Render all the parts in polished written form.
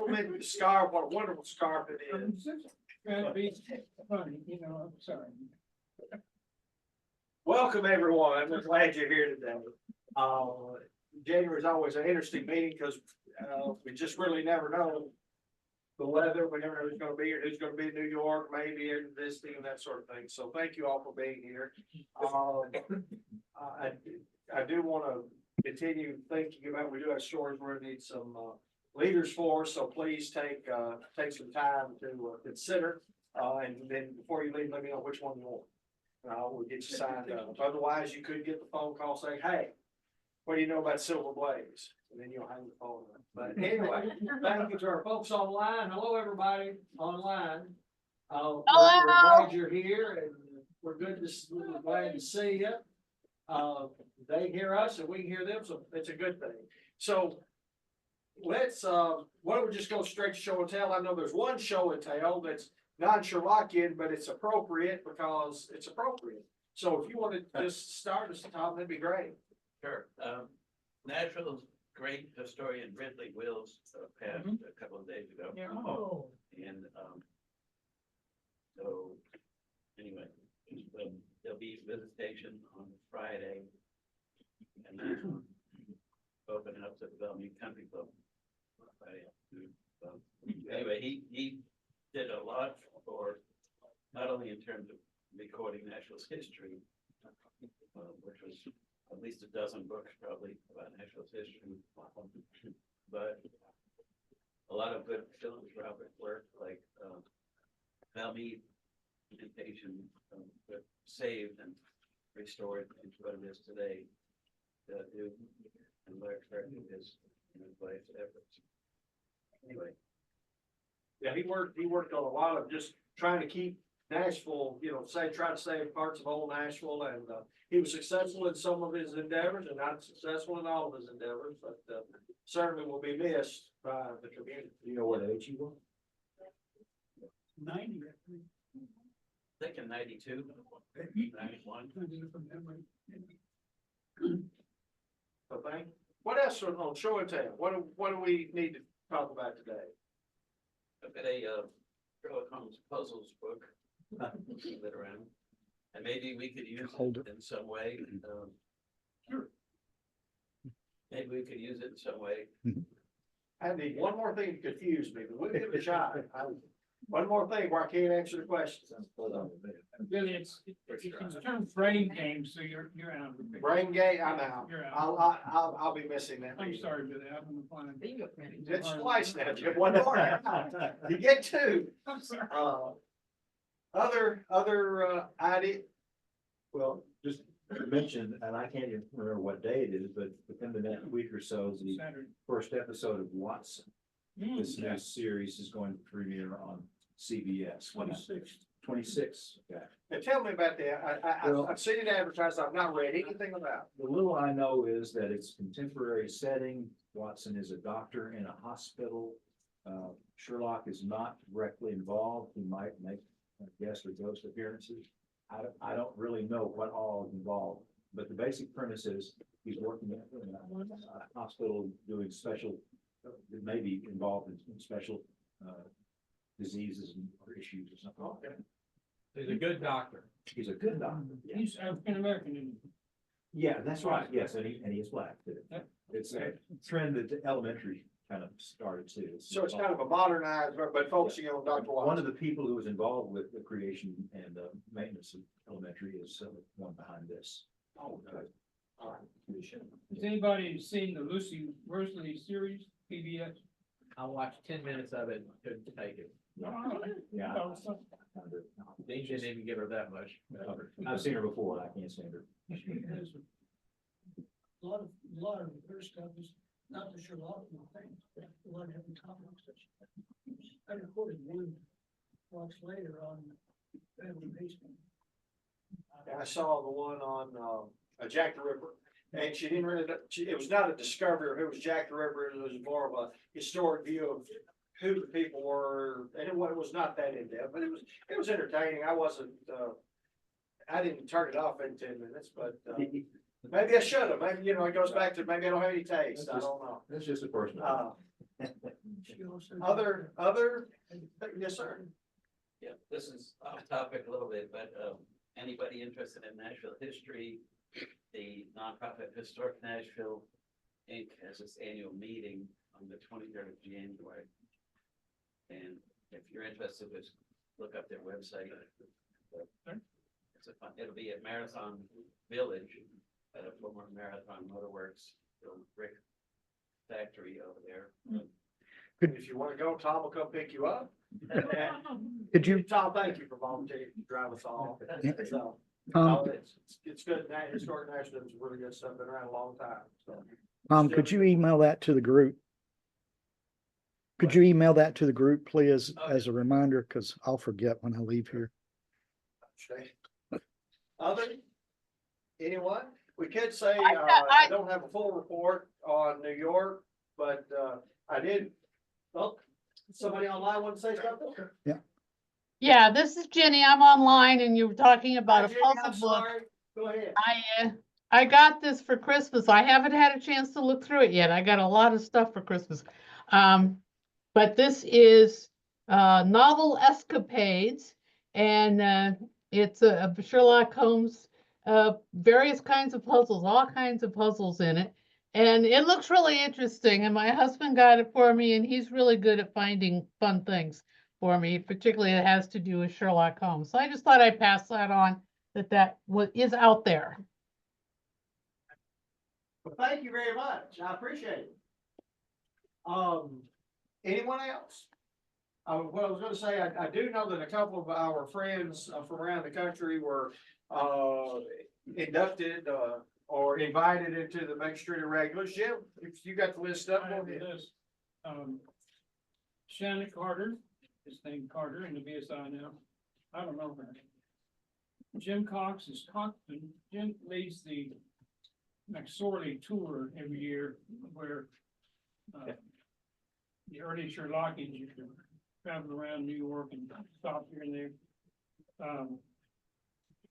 compliment the scarf, what a wonderful scarf it is. Trying to be funny, you know, I'm sorry. Welcome, everyone. We're glad you're here today. January is always an interesting meeting because we just really never know the weather. We never know who's going to be here, who's going to be in New York, maybe here visiting and that sort of thing. So thank you all for being here. I do want to continue thinking about, we do have stories where we need some leaders for us, so please take some time to consider. And then before you leave, let me know which one you want. We'll get you signed up. Otherwise, you could get the phone call saying, hey, what do you know about Silver Blaze? And then you'll hang the phone up. But anyway, thank you to our folks online. Hello, everybody online. We're glad you're here, and we're glad to see you. They hear us and we hear them, so it's a good thing. So let's why don't we just go straight to show and tell? I know there's one show and tell that's non-Sherlockian, but it's appropriate because it's appropriate. So if you want to just start us, Tom, that'd be great. Sure. Natural great historian Ridley Wills passed a couple of days ago. Yeah. And so anyway, there'll be visitation on Friday, and then open it up to the Bellevue Country Club on Friday afternoon. Anyway, he did a lot for not only in terms of recording Nashville's history, which was at least a dozen books probably about Nashville's history, but a lot of good films, Robert work like Bellevue Plantation, saved and restored into what it is today. And Larry started his life's efforts. Anyway. Yeah, he worked on a lot of just trying to keep Nashville, try to save parts of old Nashville, and he was successful in some of his endeavors and not successful in all of his endeavors, but certainly will be missed by the community. You know what age he was? 90. I think in 92, 91. So thank. What else on show and tell? What do we need to talk about today? I've got a Sherlock Holmes puzzles book that around, and maybe we could use it in some way. Sure. Maybe we could use it in some way. I need one more thing to confuse me, but we'll give it a shot. One more thing where I can't answer the questions. Really, it's termed brain game, so you're out. of the picture. Brain gate, I'm out. You're out. I'll be missing that. I'm sorry for that. I'm fine. It's twice now. You get one more. You get two. I'm sorry. Other idea. Well, just to mention, and I can't even remember what day it is, but within the next week or so is the Saturday. first episode of Watson. This new series is going to premiere on CBS. 26. Yeah. Now tell me about that. I've seen it advertised. I've not read anything about it. The little I know is that it's contemporary setting. Watson is a doctor in a hospital. Sherlock is not directly involved. He might make guest or ghost appearances. I don't really know what all is involved, but the basic premise is he's working in a hospital doing special, that may be involved in special diseases or issues or something. Okay. He's a good doctor. He's a good doctor. Yeah, He's African American. yeah, that's right. Yes, and he is black too. Yep. It's a trend that the elementary kind of started too. So it's kind of a modernized, but focusing on Dr. Watson. One of the people who was involved with the creation and maintenance of elementary is one behind this. Oh, okay. All right. Commission. Has anybody seen the Lucy Worsley series, PBS? I watched 10 minutes of it, couldn't take it. Yeah. Dean didn't even give her that much. I've seen her before. I can't stand her. A lot of her stuff is not the Sherlock thing, but a lot of different topics. I recorded one watch later on Family Basement. I saw the one on Jack the Ripper, and she didn't really. It was not a discovery of who was Jack the Ripper. It was more of a historic view of who the people were, and it was not that in depth, but it was entertaining. I didn't turn it off in 10 minutes, but maybe I should have. Maybe it goes back to maybe I don't have any taste. I don't know. That's just a personal. She also- Other, yes, sir. Yeah, this is off topic a little bit, but, anybody interested in Nashville history, the nonprofit Historic Nashville Inc. has its annual meeting on the 23rd of January. And if you're interested, just look up their website. It's a fun, it'll be at Marathon Village, at a former Marathon Motorworks, the brick factory over there. If you wanna go, Tom will come pick you up. Could you, Tom, thank you for volunteering to drive us all. So, Tom, it's good. Historic Nashville is really good stuff. Been around a long time, so. Could you email that to the group? Could you email that to the group, please, as a reminder, because I'll forget when I leave here. Other? Anyone? We could say, I don't have a full report on New York, but, I did. Oh, somebody online want to say something? Yeah, this is Jenny. I'm online and you were talking about a Hi, Jenny, I'm puzzle book. sorry. Go ahead. I got this for Christmas. I haven't had a chance to look through it yet. I got a lot of stuff for Christmas. But this is novel escapades, and it's a Sherlock Holmes, various kinds of puzzles, all kinds of puzzles in it. And it looks really interesting. And my husband got it for me, and he's really good at finding fun things for me, particularly it has to do with Sherlock Holmes. So I just thought I'd pass that on, that is out there. Well, thank you very much. I appreciate it. Anyone else? What I was gonna say, I do know that a couple of our friends from around the country were, inducted, or invited into the Main Street Irregulars. Jim, if you got the list up, I go have ahead. this. Shannon Carter, his name Carter in the BSI now. I don't know her. Jim Cox is Coxton. Jim leads the McSorley tour every year where the early Sherlockians used to travel around New York and stop here and there.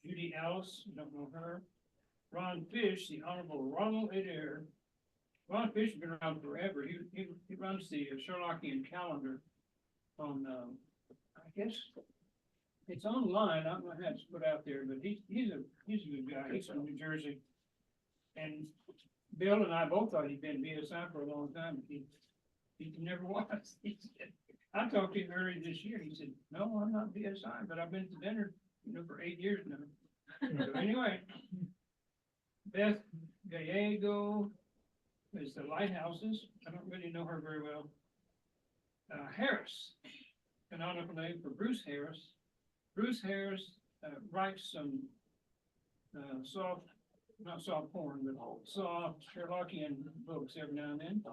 Judy Ellis, you don't know her. Ron Fish, the Honorable Ronald Adair. Ron Fish has been around forever. He runs the Sherlockian calendar on, I guess, it's online. I don't know how it's put out there, but he's a good guy. He's from New Jersey. And Bill and I both thought he'd been BSI for a long time. He never was. He said, I talked to him earlier this year. He said, no, I'm not BSI, but I've been to dinner, for 8 years now. So anyway, Beth Gallego is the Lighthouses. I don't really know her very well. Harris, canonical name for Bruce Harris. Bruce Harris writes some not soft porn, but soft Sherlockian books every now and then.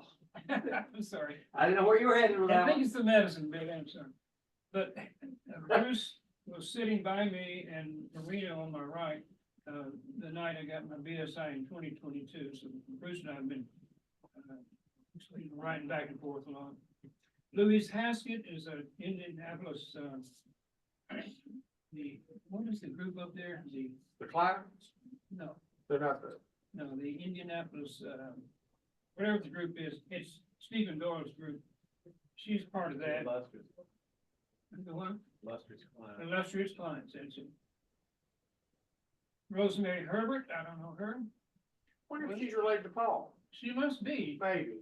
I'm sorry. I didn't know where you were headed with I that think one. it's the medicine bit, I'm sorry. But Bruce was sitting by me and Marina on my right, the night I got my BSI in 2022. So Bruce and I have been writing back and forth a lot. Louise Haskett is an Indianapolis, what is the group up there? The clients, No, they're not the Indianapolis, whatever the group is, it's Stephen Doyle's group. She's part of that. The one? Illustrious clients, that's it. Rosemary Herbert, I don't know her. wonder if she's related to Paul. She must be, Maybe.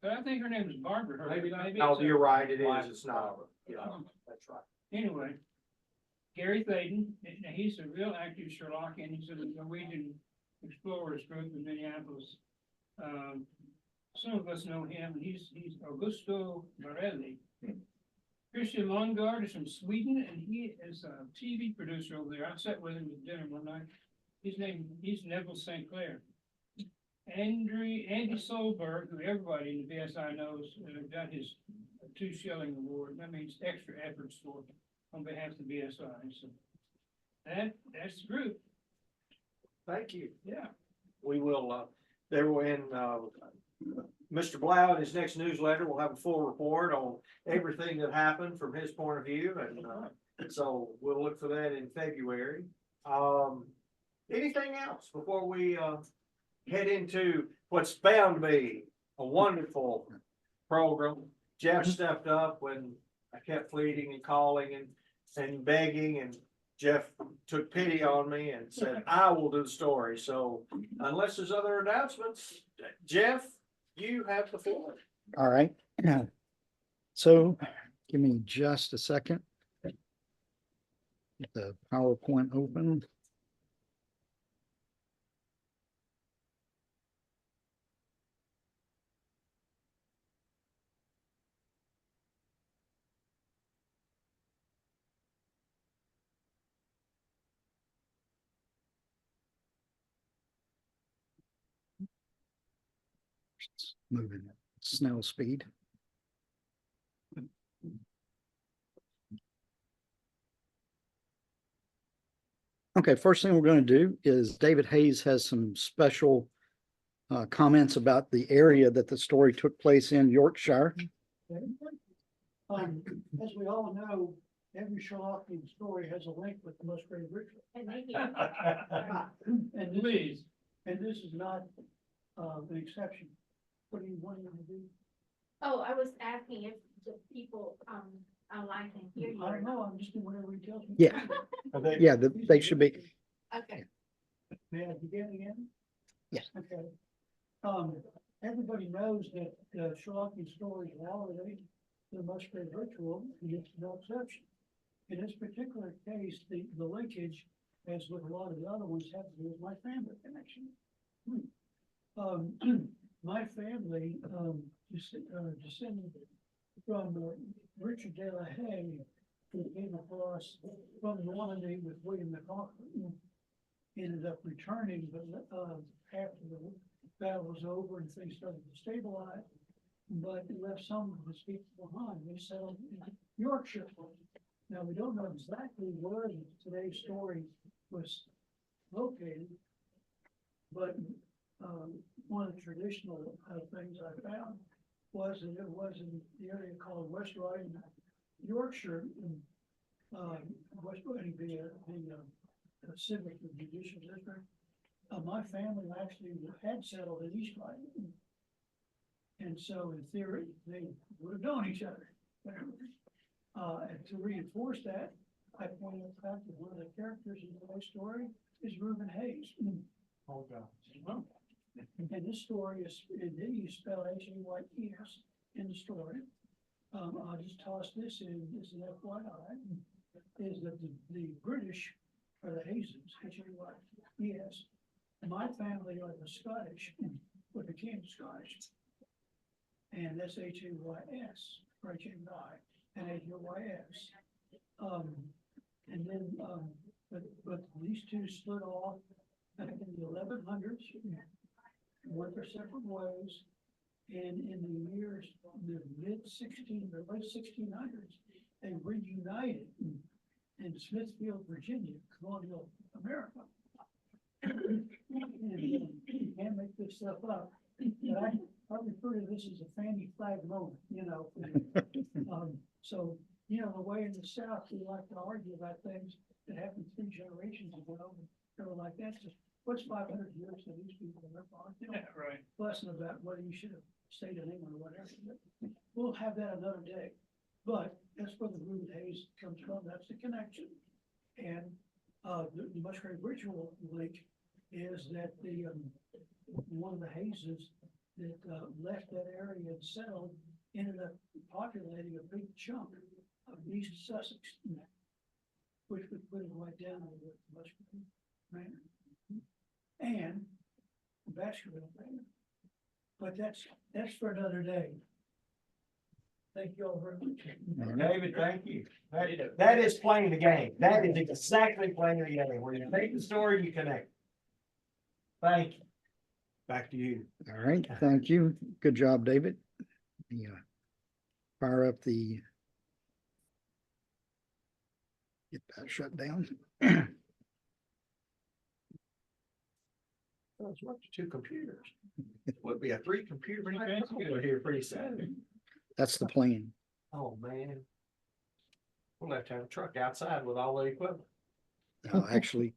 but I think her name is Barbara Herbert. Maybe not. Maybe No, it's a- you're right. It is. It's not. Yeah, that's right. Anyway, Gary Thaden, he's a real active Sherlockian. He's in the Norwegian Explorers Group in Minneapolis. Some of us know him. He's Augusto Morelli. Christian Longard is from Sweden, and he is a TV producer over there. I sat with him at dinner one night. He's Neville St. Clair. Andy Solberg, who everybody in the BSI knows, got his 2 Schilling Award. That means extra efforts for on behalf of the BSI. So that's the group. Thank you. Yeah. We will, they will in, Mr. Blau in his next newsletter will have a full report on everything that happened from his point of view. And so we'll look for that in February. Anything else before we, head into what's bound to be a wonderful program. Jeff stepped up when I kept pleading and calling and begging, and Jeff took pity on me and said, I will do the story. So unless there's other announcements, Jeff, you have the floor. All right. So give me just a second. Get the PowerPoint open. It's moving at snail speed. Okay, first thing we're going to do is David Hayes has some special comments about the area that the story took place in, Yorkshire. As we all know, every Sherlockian story has a link with the Musgrave Ritual. And this, Please. and this is not an exception. What do you want to do? Oh, I was asking if the people, online can hear you. I or don't not. know, I'm just doing whatever he tells me. Yeah. Yeah, they should be. Okay. May I begin again? Yes. Okay. Everybody knows that Sherlockian stories validate the Musgrave Ritual, and it's no exception. In this particular case, the linkage, as with a lot of the other ones, has to do with my family connection. My family descended from Richard de la Haye, who came across from Normandy with William the Conqueror. Ended up returning, but after the battle was over and things started to stabilize, but he left some of his people behind. They settled in Yorkshire. Now, we don't know exactly where today's story was located, but one of the traditional things I found was that it was in the area called West Riding, Yorkshire, West Riding being the civic and judicial district. My family actually had settled in East Riding. And so in theory, they would have known each other. And to reinforce that, I pointed out the fact that one of the characters in today's story is Reuben Hayes. Oh, God. And this story is, you spell Hayes in the story. I'll just toss this in, as an FYI, is that the British are the Hayeses, Hayes. My family are the Scottish, but became Scottish. And that's Hays, or H-A-Y, and H-O-Y-S. And then, but these two split off in the 1100s, went their separate ways. And in the years, the late 1600s, they reunited in Smithfield, Virginia, colonial America. And you can't make this stuff up, but I refer to this as a Fanny Flag moment, so, the way in the South, we like to argue about things that happened 3 generations ago, and everything like that. Just what's 500 years to these people? Yeah, right. Lesson about whether you should have stayed in England or whatever. But we'll have that another day. But that's where the Reuben Hayes comes from. That's the connection. And the Musgrave Ritual link is that the one of the Hayeses that left that area and settled ended up populating a big chunk of East Sussex, which would put it right down to the Musgrave Manor and Baskerville Manor. But that's for another day. Thank you all very much. David, thank you. That is playing the game. That is exactly playing the game. Where you take the story, you connect. Thank you. Back to you. All right, thank you. Good job, David. Yeah. Fire up the. Get that shut down. Let's watch 2 computers. Would be a 3-computer here pretty soon. That's the plan. Oh, man. We'll have to have a truck outside with all the equipment. No, actually,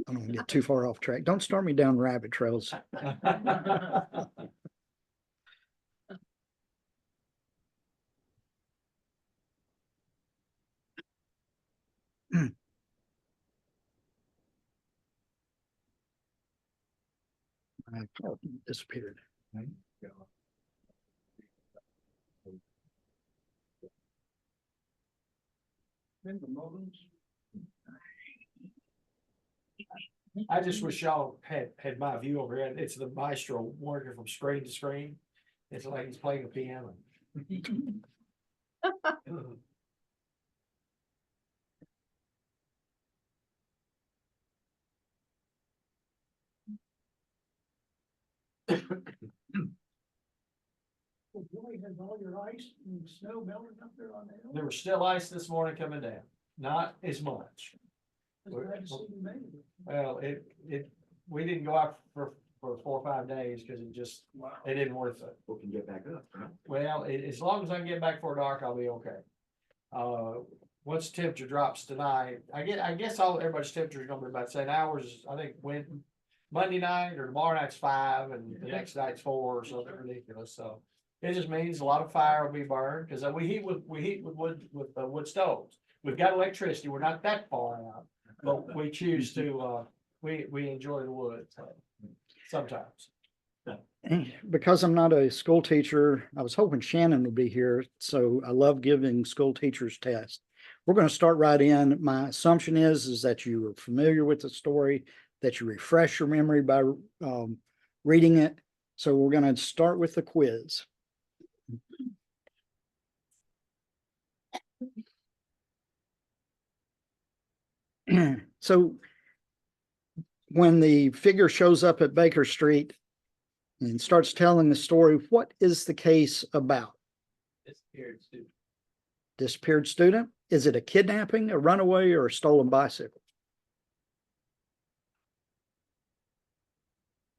I don't want to get too far off track. Don't start me down rabbit trails. My phone disappeared. Remember Mullins? I just wish y'all had my view over here. It's the maestro working from screen to screen. It's like he's playing a piano. Well, Joey, has all your ice and snow melted up there on the hill? There was still ice this morning coming down, not as much. I was glad to see you made it. Well, we didn't go out for 4 or 5 days because it didn't worth it. We can get back up, right? Well, as long as I can get back before dark, I'll be okay. Once the temperature drops tonight, I guess everybody's temperature is gonna be about the same hours. I think Monday night or tomorrow night's 5 and the next night's 4 or something ridiculous, so. It just means a lot of fire will be burned, because we heat with wood stoves. We've got electricity, we're not that far out, but we choose to, we enjoy the wood, sometimes. Because I'm not a school teacher, I was hoping Shannon would be here, so I love giving school teachers tests. We're going to start right in. My assumption is that you are familiar with the story, that you refresh your memory by reading it. So we're going to start with the quiz. So when the figure shows up at Baker Street and starts telling the story, what is the case about? Disappeared student. Disappeared student? Is it a kidnapping, a runaway, or a stolen bicycle?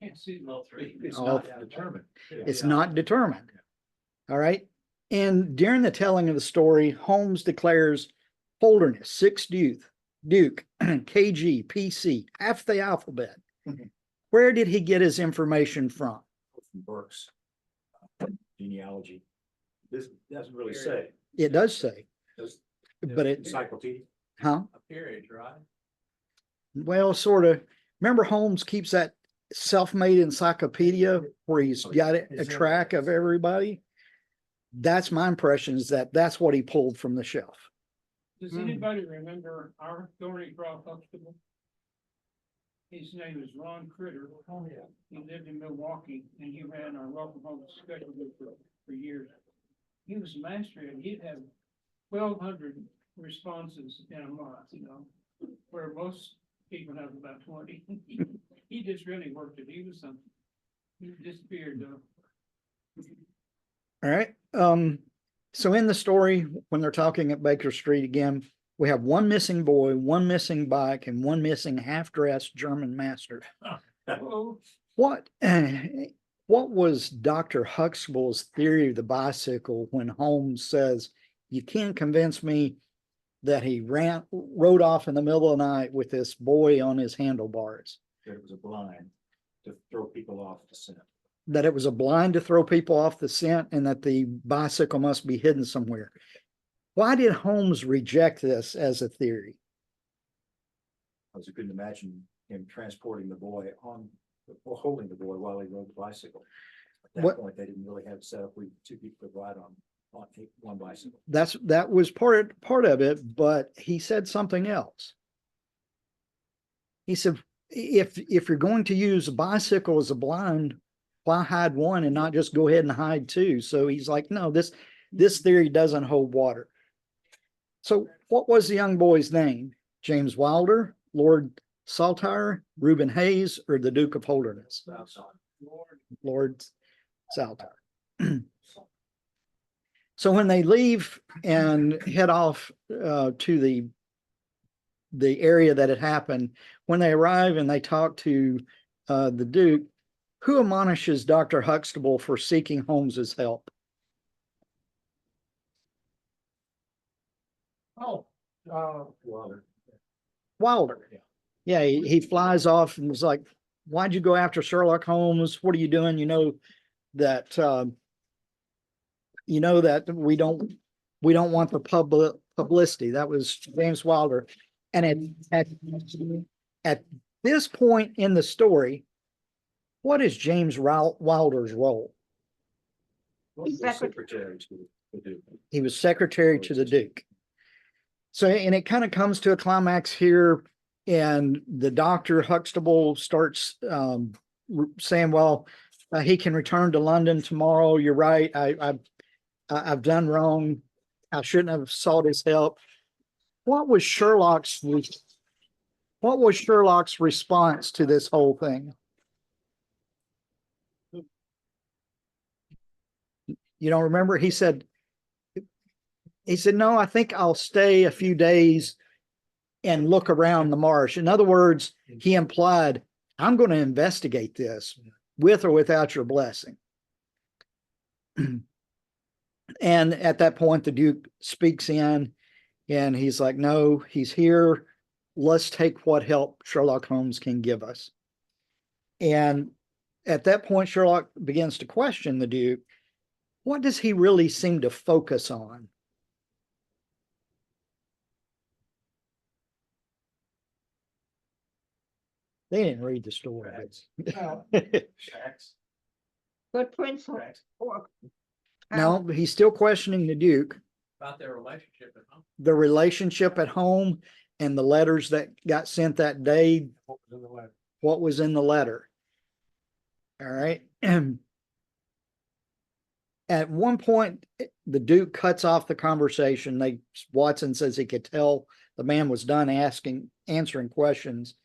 Can't see them. All three. It's Oh. not determined. It's not determined. All right. And during the telling of the story, Holmes declares Holderness, 6th Duke, KG, PC, half the alphabet. Mhm. Where did he get his information from? From Burke's genealogy. This doesn't really say. It does say, Does but it, encyclopedia. huh? A peerage, right? Well, sort of. Remember Holmes keeps that self-made encyclopedia where he's got a track of everybody? That's my impression, is that that's what he pulled from the shelf. Does anybody remember our Thorny Cross Huxtable? His name is Ron Critter. Oh, yeah. He lived in Milwaukee and he ran our Welcome Home special group for years. He was a master and he'd have 1,200 responses in a month, where most people have about 20. He just really worked it. He was something. He disappeared though. All right. So in the story, when they're talking at Baker Street again, we have one missing boy, one missing bike, and one missing half-dressed German master. Oh, What was Dr. Huxtable's theory of the bicycle when Holmes says, you can't convince me that he rode off in the middle of the night with this boy on his handlebars? That it was a blind to throw people off the scent. That it was a blind to throw people off the scent and that the bicycle must be hidden somewhere. Why did Holmes reject this as a theory? Because I couldn't imagine him transporting the boy or holding the boy while he rode the bicycle. At that point, they didn't really have it set up where 2 people could ride on one bicycle. That was part of it, but he said something else. He said, if you're going to use a bicycle as a blind, why hide one and not just go ahead and hide 2? So he's like, no, this theory doesn't hold water. So what was the young boy's name? James Wilder, Lord Saltire, Reuben Hayes, or the Duke of Holderness? Lord Saltire. So when they leave and head off to the area that had happened, when they arrive and they talk to the Duke, who admonishes Dr. Huxtable for seeking Holmes's help? Wilder. Yeah, he flies off and was like, why'd you go after Sherlock Holmes? What are you doing? You know that we don't want the publicity. That was James Wilder. And at this point in the story, what is James Wilder's role? Secretary to the Duke. He was secretary to the Duke. So, and it kind of comes to a climax here, and the doctor Huxtable starts saying, well, he can return to London tomorrow. You're right. I've done wrong. I shouldn't have sought his help. What was Sherlock's response to this whole thing? You don't remember? He said, no, I think I'll stay a few days and look around the marsh. In other words, he implied, I'm going to investigate this with or without your blessing. And at that point, the Duke speaks in and he's like, no, he's here. Let's take what help Sherlock Holmes can give us. And at that point, Sherlock begins to question the Duke. What does he really seem to focus on? They didn't read the story. Facts. Footprints Facts. or. No, he's still questioning the Duke, About their relationship at home. the relationship at home, and the letters that got sent that day. What was in the letter? What was in the letter? All right. At one point, the Duke cuts off the conversation. Watson says he could tell the man was done answering questions.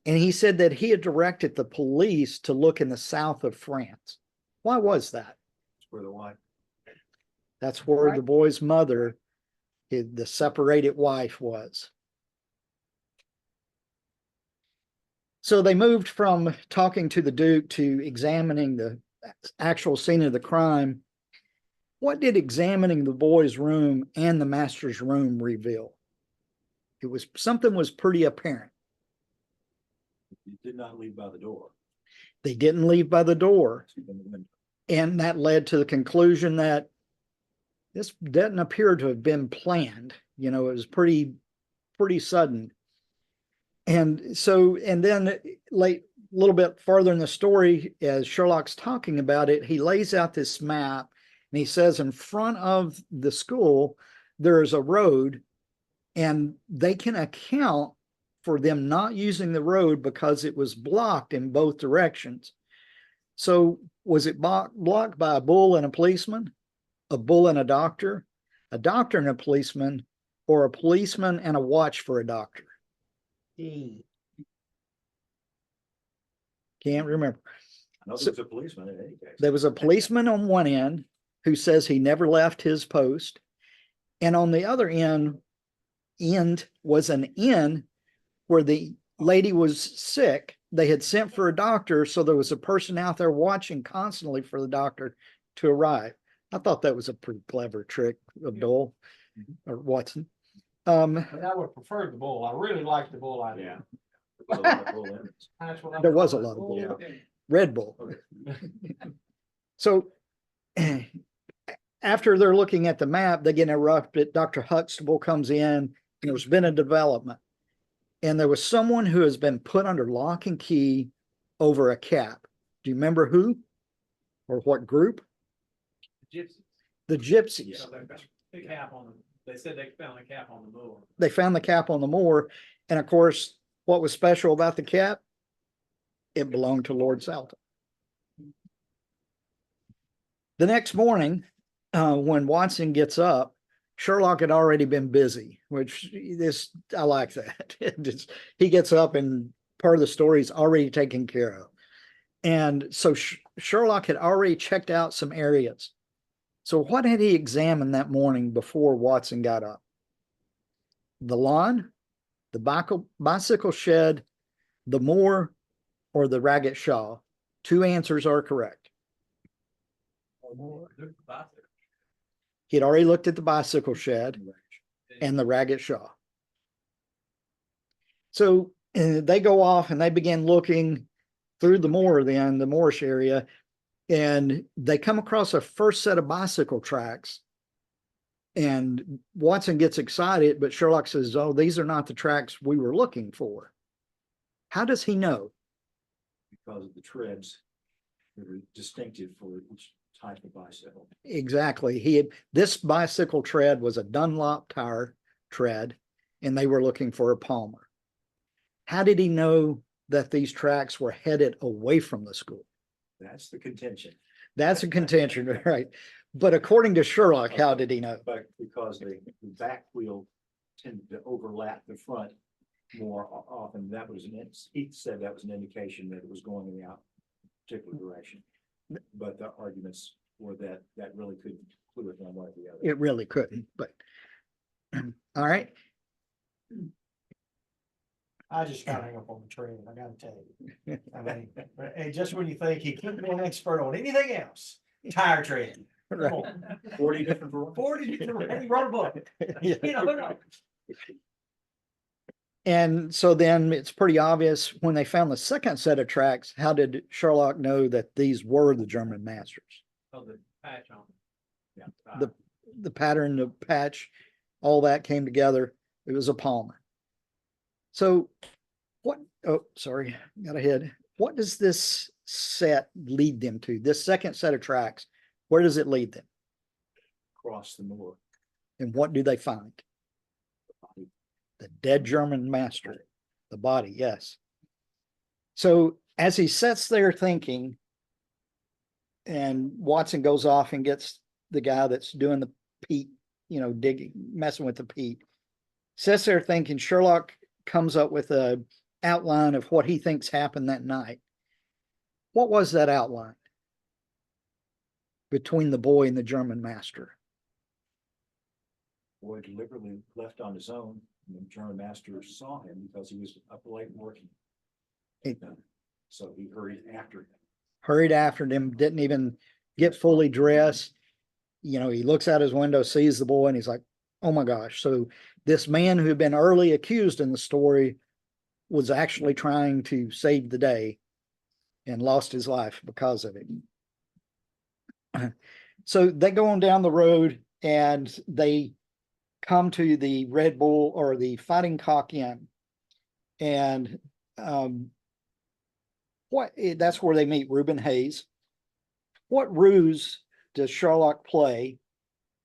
And he said that he had directed the police to look in the south of France. Why was that? Where the wife. That's where the boy's mother, the separated wife, was. So they moved from talking to the Duke to examining the actual scene of the crime. What did examining the boy's room and the master's room reveal? Something was pretty apparent. You did not leave by the door. They didn't leave by the door. Sleep in the window. And that led to the conclusion that this doesn't appear to have been planned. It was pretty sudden. And so, and then a little bit further in the story, as Sherlock's talking about it, he lays out this map and he says in front of the school, there is a road, and they can account for them not using the road because it was blocked in both directions. So was it blocked by a bull and a policeman, a bull and a doctor and a policeman, or a policeman and a watch for a doctor? Can't remember. I know there was a policeman in any case. There was a policeman on one end who says he never left his post. And on the other end was an inn where the lady was sick. They had sent for a doctor, so there was a person out there watching constantly for the doctor to arrive. I thought that was a pretty clever trick of Dole or Watson. I would prefer the bull. I really like the bull idea. There was a lot of bull. Red Bull. So after they're looking at the map, they get interrupted. Dr. Huxtable comes in, and there's been a development. And there was someone who has been put under lock and key over a cap. Do you remember who or what group? Gypsies. The Gypsies. So they cap on them. They said they found a cap on the moor. They found the cap on the moor. And of course, what was special about the cap? It belonged to Lord Salton. The next morning, when Watson gets up, Sherlock had already been busy, which I like that. He gets up and part of the story is already taken care of. And so Sherlock had already checked out some areas. So what had he examined that morning before Watson got up? The lawn, the bicycle shed, the moor, or the Ragged Shaw? Two answers are correct. He'd already looked at the bicycle shed and the Ragged Shaw. So they go off and they begin looking through the moor, the moorish area, and they come across a first set of bicycle tracks. And Watson gets excited, but Sherlock says, oh, these are not the tracks we were looking for. How does he know? Because of the treads that are distinctive for each type of bicycle. Exactly. This bicycle tread was a Dunlop tire tread, and they were looking for a Palmer. How did he know that these tracks were headed away from the school? That's the contention. That's a contention, right? But according to Sherlock, how did he know? But because the back wheel tended to overlap the front more often, that was he said that was an indication that it was going in the particular direction. But the arguments were that really couldn't clue it one way or the other. It really couldn't, but all right. I just got hung up on the trend, I gotta tell you. I mean, and just when you think he couldn't be an expert on anything else, tire tread. Come on. 40 different varieties. 40 different, he wrote a book. Yeah. You know, no. And so then it's pretty obvious when they found the second set of tracks, how did Sherlock know that these were the German masters? Oh, the patch on. Yeah. The pattern, the patch, all that came together. It was a Palmer. So sorry, got ahead. What does this set lead them to? This second set of tracks, where does it lead them? Across the moor. And what do they find? The dead German master, the body, yes. So as he sits there thinking, and Watson goes off and gets the guy that's doing the peat, digging, messing with the peat, sits there thinking, Sherlock comes up with a outline of what he thinks happened that night. What was that outline between the boy and the German master? Boy deliberately left on his own, and the German master saw him because he was up late working. So he hurried after him. Didn't even get fully dressed. He looks out his window, sees the boy, and he's like, oh my gosh. So this man who had been early accused in the story was actually trying to save the day and lost his life because of it. So they go on down the road and they come to the Red Bull or the Fighting Cock Inn. And that's where they meet Reuben Hayes. What ruse does Sherlock play,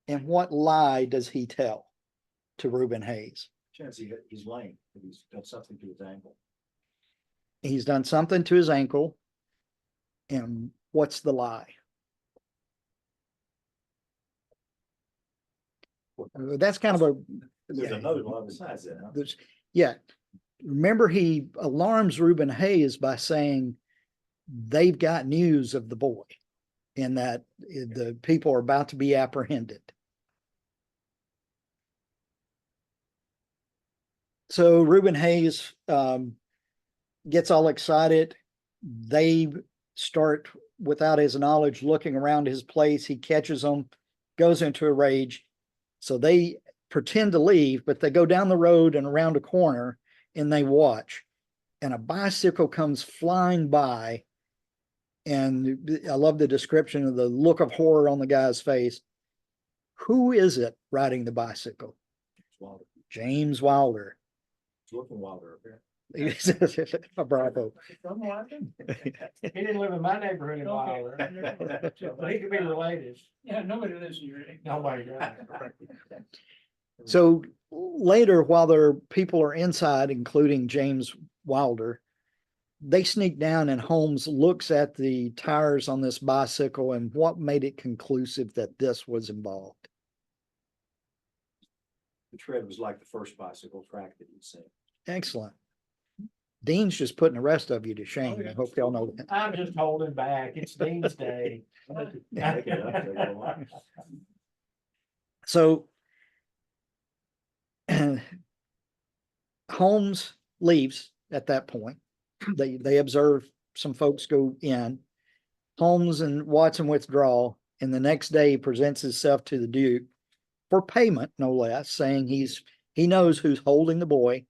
and what lie does he tell to Reuben Hayes? Chance he's lame. He's done something to his ankle. He's done something to his ankle. And what's the lie? That's kind of a. There's another lie besides that. Huh? Remember, he alarms Reuben Hayes by saying they've got news of the boy and that the people are about to be apprehended. So Reuben Hayes gets all excited. They start, without his knowledge, looking around his place. He catches them, goes into a rage. So they pretend to leave, but they go down the road and around a corner and they watch. And a bicycle comes flying by. And I love the description of the look of horror on the guy's face. Who is it riding the bicycle? James Wilder. It's looking wilder up there. Bravo. He didn't live in my neighborhood in Wilder, but he could be related. Yeah, nobody lives in your. Nobody does. So later, while their people are inside, including James Wilder, they sneak down and Holmes looks at the tires on this bicycle and what made it conclusive that this was involved. The tread was like the first bicycle track that he'd seen. Excellent. Dean's just putting the rest of you to shame. I hope y'all know that. I'm just holding back. It's Dean's Day. So Holmes leaves at that point. They observe some folks go in. Holmes and Watson withdraw, and the next day he presents himself to the Duke for payment, no less, saying he knows who's holding the boy.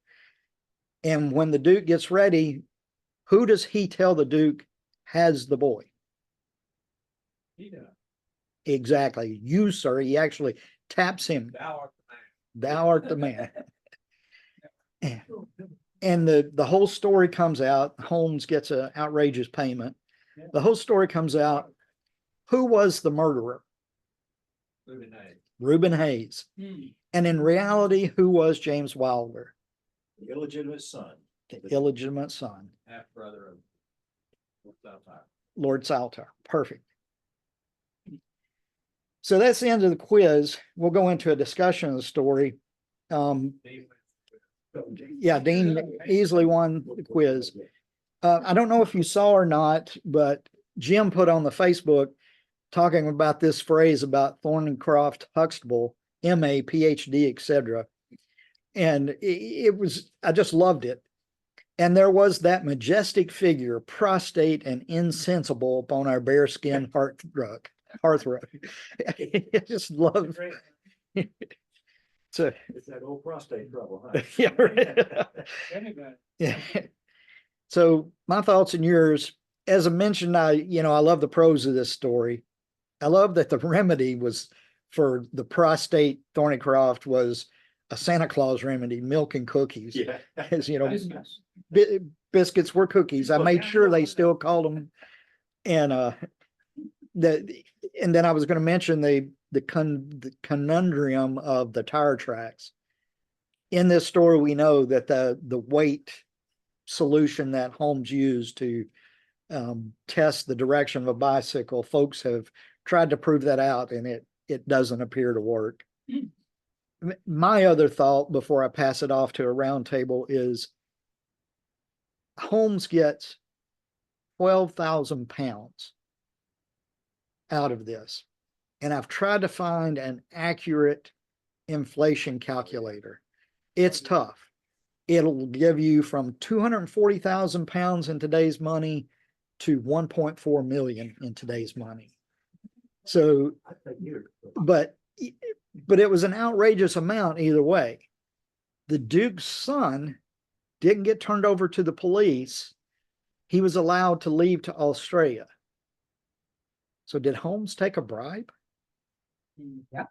And when the Duke gets ready, who does he tell the Duke has the boy? He does. Exactly. You, sir. He actually taps him, Thou art thou art the man. And the whole story comes out. Holmes gets an outrageous payment. The whole story comes out. Who was the murderer? the man. Moving ahead. Reuben Hayes. Hmm. And in reality, who was James Wilder? The illegitimate son. The illegitimate son, Half brother of Southside. Lord Saltire. Perfect. So that's the end of the quiz. We'll go into a discussion of the story. Yeah, Dean easily won the quiz. I don't know if you saw or not, but Jim put on the Facebook talking about this phrase about Thornycroft Huxtable, MA, PhD, etc. And it was, I just loved it. And there was that majestic figure, prostrate and insensible upon our bearskin hearthrug. I just love. So It's that old prostate trouble, huh? yeah, right. Anyway, Yeah. So my thoughts and yours, as I mentioned, I love the prose of this story. I love that the remedy was for the prostate Thornycroft was a Santa Claus remedy, milk and cookies. Yeah. As biscuits. biscuits were cookies. I made sure they still called them. And and then I was going to mention the conundrum of the tire tracks. In this story, we know that the weight solution that Holmes used to test the direction of a bicycle, folks have tried to prove that out, and it doesn't appear to work. My other thought before I pass it off to a round table is Holmes gets 12,000 pounds out of this. And I've tried to find an accurate inflation calculator. It's tough. It'll give you from 240,000 pounds in today's money to 1.4 million in today's money. So, but it was an outrageous amount either way. The Duke's son didn't get turned over to the police. He was allowed to leave to Australia. So did Holmes take a bribe? Yes.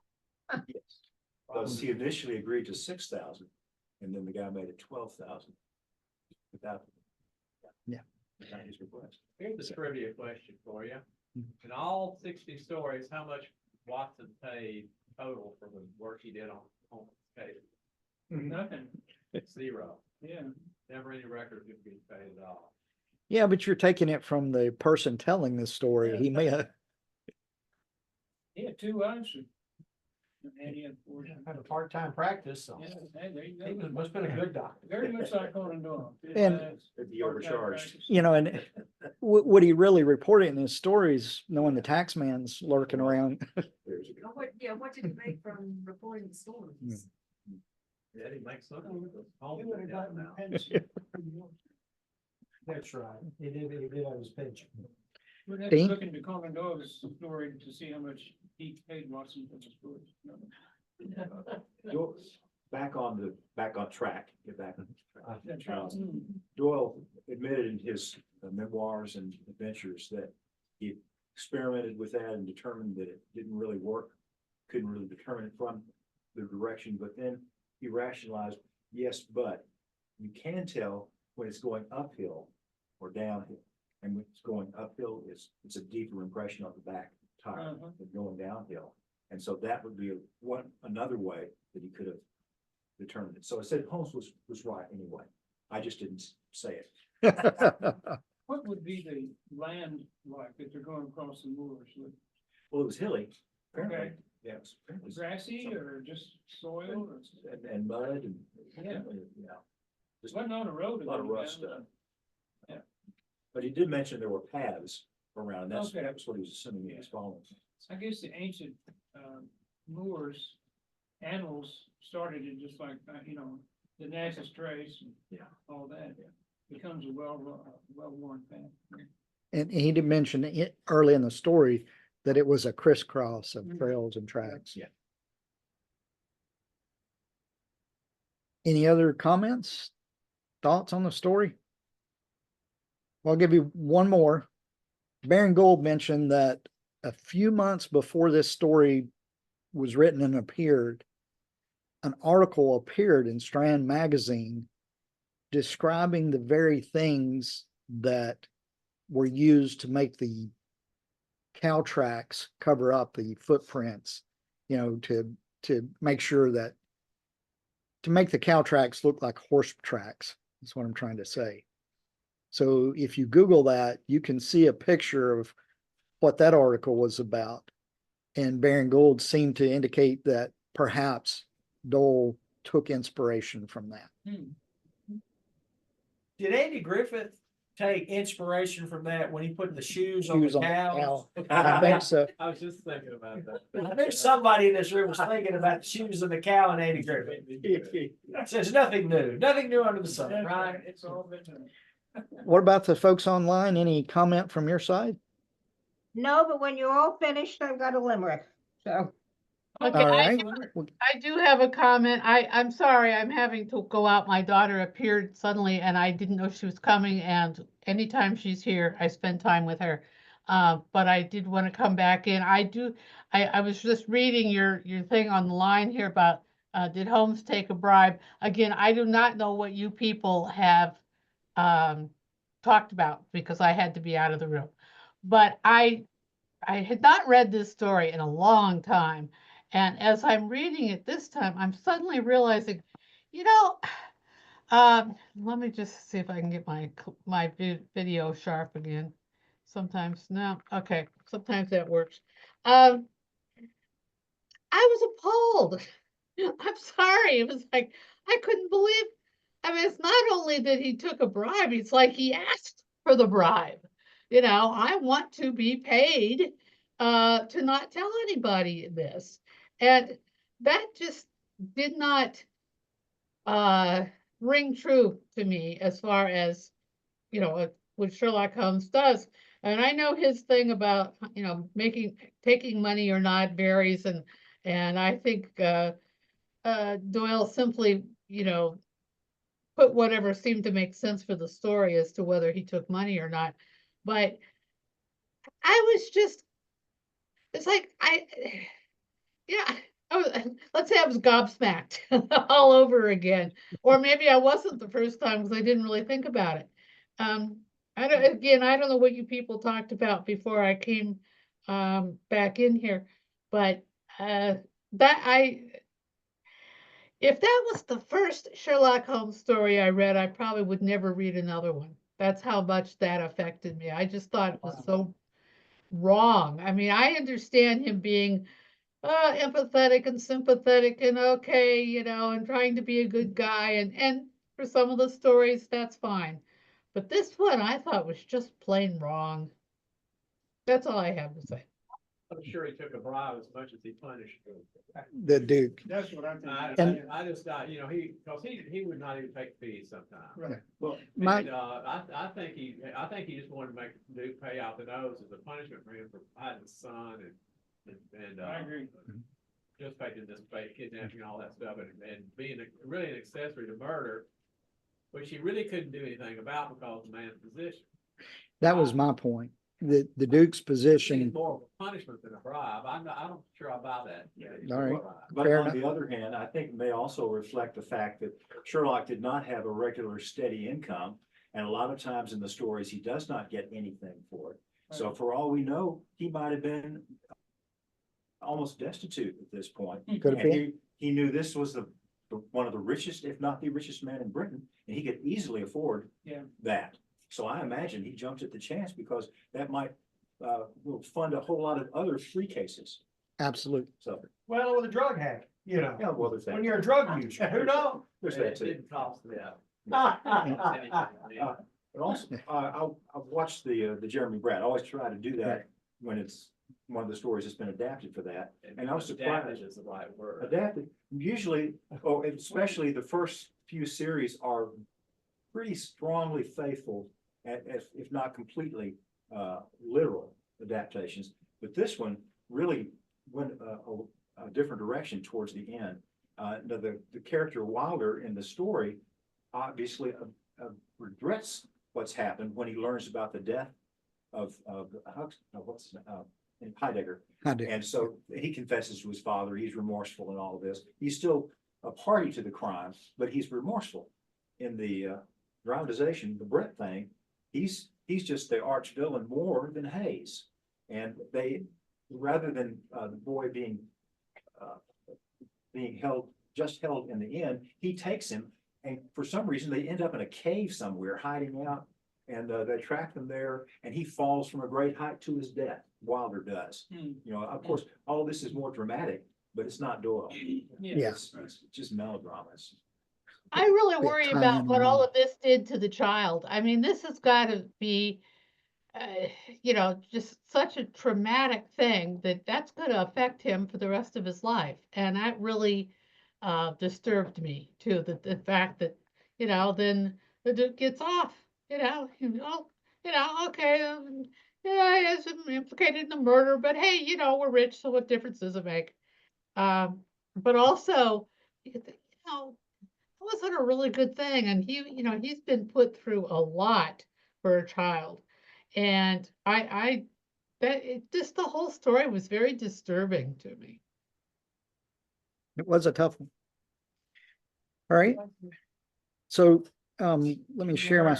Because he initially agreed to 6,000, and then the guy made it 12,000 without. Yeah. Without his request. Here's a trivia question for you. In all 60 stories, how much Watson paid total for the work he did on Holmes' case? Nothing. 0. Yeah. Never any record of him being paid at all. Yeah, but you're taking it from the person telling this story. He may have. He had 2 wives. And he had 4. Had a part-time practice, so Yeah, hey, there you he go. must have been a good doctor. Very much like Conan Doyle. And- It'd be overcharged. And what he really reported in his stories, knowing the tax man's lurking around. There's a- What did you make from reporting the stories? Yeah, he makes some. He would have gotten a pension. That's right. He did have his pension. We'd have to Dean? look into Conan Doyle's story to see how much he paid Watson for the stories. Back on track, get back on track. That's right. Doyle admitted in his memoirs and adventures that he experimented with that and determined that it didn't really work. Couldn't really determine it from the direction, but then he rationalized, yes, but you can tell when it's going uphill or downhill. And when it's going uphill, it's a deeper impression on the back tire than going downhill. And so that would be another way that he could have determined it. So I said Holmes was right anyway. I just didn't say it. What would be the land like if they're going across the moors? Well, it was hilly. Apparently. Okay. Yeah, it was apparently Grassy or just soil or? and mud and. Yeah. Just Wasn't on a road. a lot of rough stuff. Yeah. But he did mention there were paths around. That Okay. was what he was assuming he was following. I guess the ancient moors, animals started in just like, the Natchez Trace and Yeah. all that. Becomes a well-worn path. And he did mention it early in the story that it was a crisscross of trails and tracks. Yeah. Any other comments, thoughts on the story? Well, I'll give you one more. Baron Gould mentioned that a few months before this story was written and appeared, an article appeared in Strand Magazine describing the very things that were used to make the cow tracks cover up the footprints, to make sure that, to make the cow tracks look like horse tracks. That's what I'm trying to say. So if you Google that, you can see a picture of what that article was about. And Baron Gould seemed to indicate that perhaps Dole took inspiration from that. Did Andy Griffith take inspiration from that when he put the shoes on Shoes the on the cows? I think so. I was just thinking about that. I knew somebody in this room was thinking about the shoes of the cow and Andy Griffith. So it's nothing new under the sun, right? It's all been done. What about the folks online? Any comment from your side? No, but when you're all finished, I've got a limerick, so. Okay, All right. I do have a comment. I'm sorry, I'm having to go out. My daughter appeared suddenly and I didn't know she was coming, and anytime she's here, I spend time with her. But I did want to come back in. I was just reading your thing on the line here about, did Holmes take a bribe? Again, I do not know what you people have talked about because I had to be out of the room. But I had not read this story in a long time. And as I'm reading it this time, I'm suddenly realizing, let me just see if I can get my video sharp again. Sometimes, no, okay, sometimes that works. I was appalled. I'm sorry. It was like, I couldn't believe, I mean, it's not only that he took a bribe, it's like he asked for the bribe. I want to be paid to not tell anybody this. And that just did not ring true to me as far as, what Sherlock Holmes does. And I know his thing about, taking money or not varies. And I think Doyle simply, put whatever seemed to make sense for the story as to whether he took money or not. But I was just, it's like, let's say I was gobsmacked all over again. Or maybe I wasn't the first time because I didn't really think about it. I don't know what you people talked about before I came back in here, but if that was the first Sherlock Holmes story I read, I probably would never read another one. That's how much that affected me. I just thought it was so wrong. I mean, I understand him being empathetic and sympathetic and okay, and trying to be a good guy. And for some of the stories, that's fine. But this one I thought was just plain wrong. That's all I have to say. I'm sure he took a bribe as much as he punished. The Duke. That's what I'm I thinking. just, because he would not even take fees sometimes. Right. Well, And, I think he just wanted to make Duke pay out the nose as a punishment for him for hiding his son and I agree. just making this fake kidnapping and all that stuff and being really an accessory to murder, which he really couldn't do anything about because of the man's position. That was my point. The Duke's position. It's more of a punishment than a bribe. I'm not sure I buy that. All right. But Fair on enough. the other hand, I think it may also reflect the fact that Sherlock did not have a regular steady income. And a lot of times in the stories, he does not get anything for it. So for all we know, he might have been almost destitute at this point. Could have And been. he knew this was one of the richest, if not the richest man in Britain, and he could easily afford that. So I imagine he jumped at the chance because that might will fund a whole lot of other free cases. Absolutely. So, Well, with a drug habit, yeah, well, there's that. when you're a drug user, who knows? There's It that too. didn't cost them. But also, I've watched the Jeremy Brett. I always try to do that when it's one of the stories that's been adapted for that. And I was surprised. Adapted is the right word. Adapted, usually, especially the first few series are pretty strongly faithful, if not completely literal adaptations. But this one really went a different direction towards the end. The character Wilder in the story obviously regrets what's happened when he learns about the death of in Heidegger. I do. And so he confesses to his father, he's remorseful in all of this. He's still a party to the crime, but he's remorseful. In the dramatization, the Brent thing, he's just the arch villain more than Hayes. And they, rather than the boy being held in the end, he takes him, and for some reason they end up in a cave somewhere hiding out, and they track them there, and he falls from a great height to his death. Wilder does. You know, of course, all this is more dramatic, but it's not Doyle. Yes. It's just melodramas. I really Bit worry time about in what the all moment. of this did to the child. I mean, this has got to be, just such a traumatic thing that's going to affect him for the rest of his life. And that really disturbed me too, the fact that, then the dude gets off, okay, yeah, he is implicated in the murder, but hey, we're rich, so what difference does it make? But also, it wasn't a really good thing. And he's been put through a lot for a child. And just the whole story was very disturbing to me. It was a tough one. All right. So, let me share my,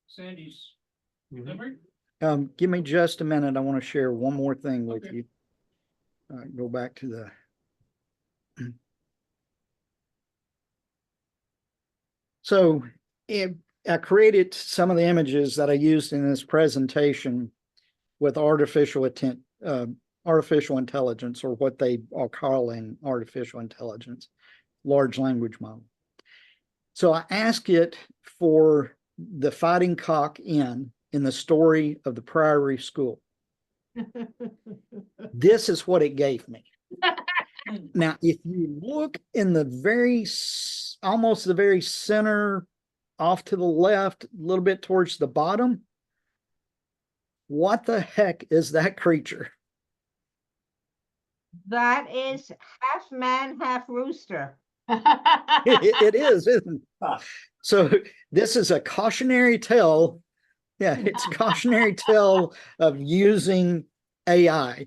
Sandy's memory. give me just a minute. I want to share one more thing with Okay. you. Go back to the. So I created some of the images that I used in this presentation with artificial intelligence, or what they are calling artificial intelligence, large language model. So I asked it for the fighting cock in the story of the Priory School. This is what it gave me. Now, if you look in almost the very center, off to the left, a little bit towards the bottom, what the heck is that creature? That is half man, half rooster. It is, isn't it? So this is a cautionary tale. Yeah, it's a cautionary tale of using AI.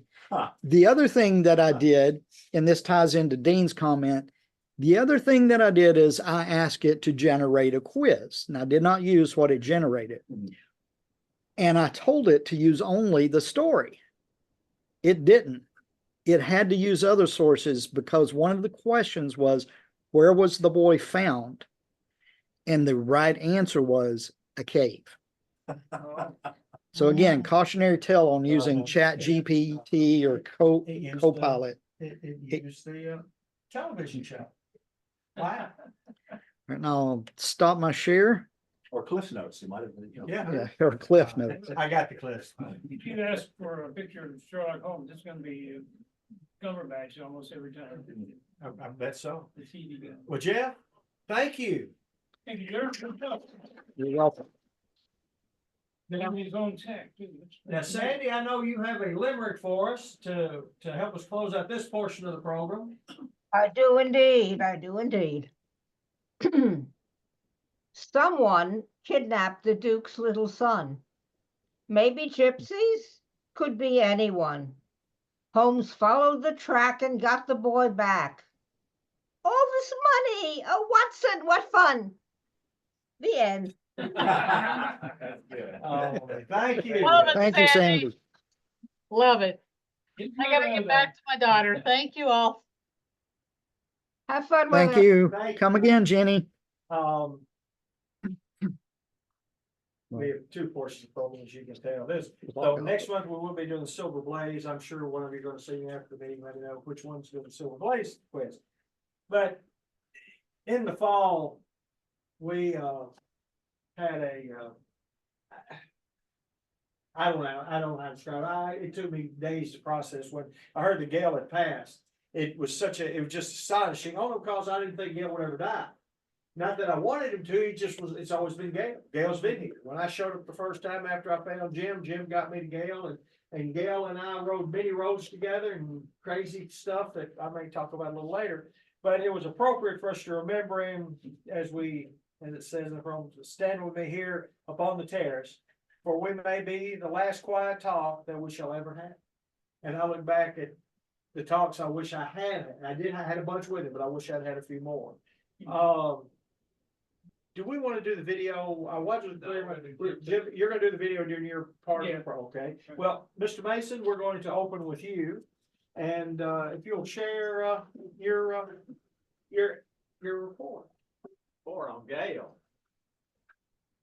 The other thing that I did, and this ties into Dean's comment, the other thing that I did is I asked it to generate a quiz. And I did not use what it generated. And I told it to use only the story. It didn't. It had to use other sources, because one of the questions was, where was the boy found? And the right answer was a cave. So again, cautionary tale on using Chat GPT or Copilot. It used the television show. Wow. And I'll stop my share. Or Cliff Notes, it might have been, Yeah, or Cliff Notes. I got the clips. If you ask for a picture of Sherlock Holmes, it's gonna be cover badge almost every time. I bet so. The TV guy. Well, Jeff, thank you. Thank you, Derek. Good job. You're welcome. They have his own tech too. Now, Sandy, I know you have a limerick for us to help us close out this portion of the program. I do indeed, I do indeed. Someone kidnapped the Duke's little son. Maybe gypsies? Could be anyone. Holmes followed the track and got the boy back. All this money! Oh, Watson, what fun! The end. Oh, thank you. Love it, Thank you, Sandy. Sandy. Love it. I gotta get back to my daughter. Thank you all. Have fun with Thank it. you. Thank Come you. again, Jenny. We have two portions of the program, as you can tell. So next month, we will be doing the Silver Blaze. I'm sure one of you are gonna see me after the meeting, let me know which one's doing the Silver Blaze quiz. But in the fall, we had I don't know how to describe it. It took me days to process when I heard that Gail had passed. It was just astonishing, only because I didn't think Gail would ever die. Not that I wanted him to, it's always been Gail. Gail's been here. When I showed up the first time after I found Jim got me to Gail, and Gail and I rode many roads together and crazy stuff that I may talk about a little later. But it was appropriate for us to remember him as it says in the program, standing with me here upon the terrace. for we may be the last quiet talk that we shall ever have. And I look back at the talks I wish I had, and I had a bunch with it, but I wish I'd had a few more. Do we want to do the video? I wasn't clear. Jim, you're gonna do the video during your part of the pro, okay? Well, Mr. Mason, we're going to open with you. And, if you'll share, your report. Or on Gael.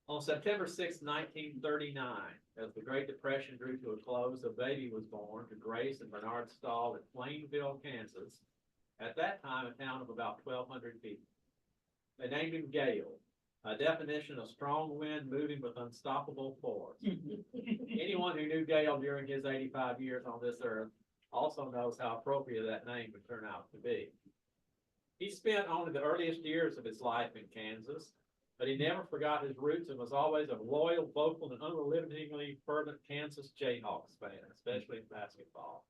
On September 6, 1939, as the Great Depression drew to a close, a baby was born to Grace and Bernard Stahl at Plainville, Kansas. At that time, a town of about 1,200 people. They named him Gael, a definition of strong wind moving with unstoppable force. Anyone who knew Gael during his 85 years on this earth also knows how appropriate that name would turn out to be. He spent only the earliest years of his life in Kansas, but he never forgot his roots and was always a loyal, vocal, and unrelentingly fervent Kansas Jayhawks fan, especially in basketball.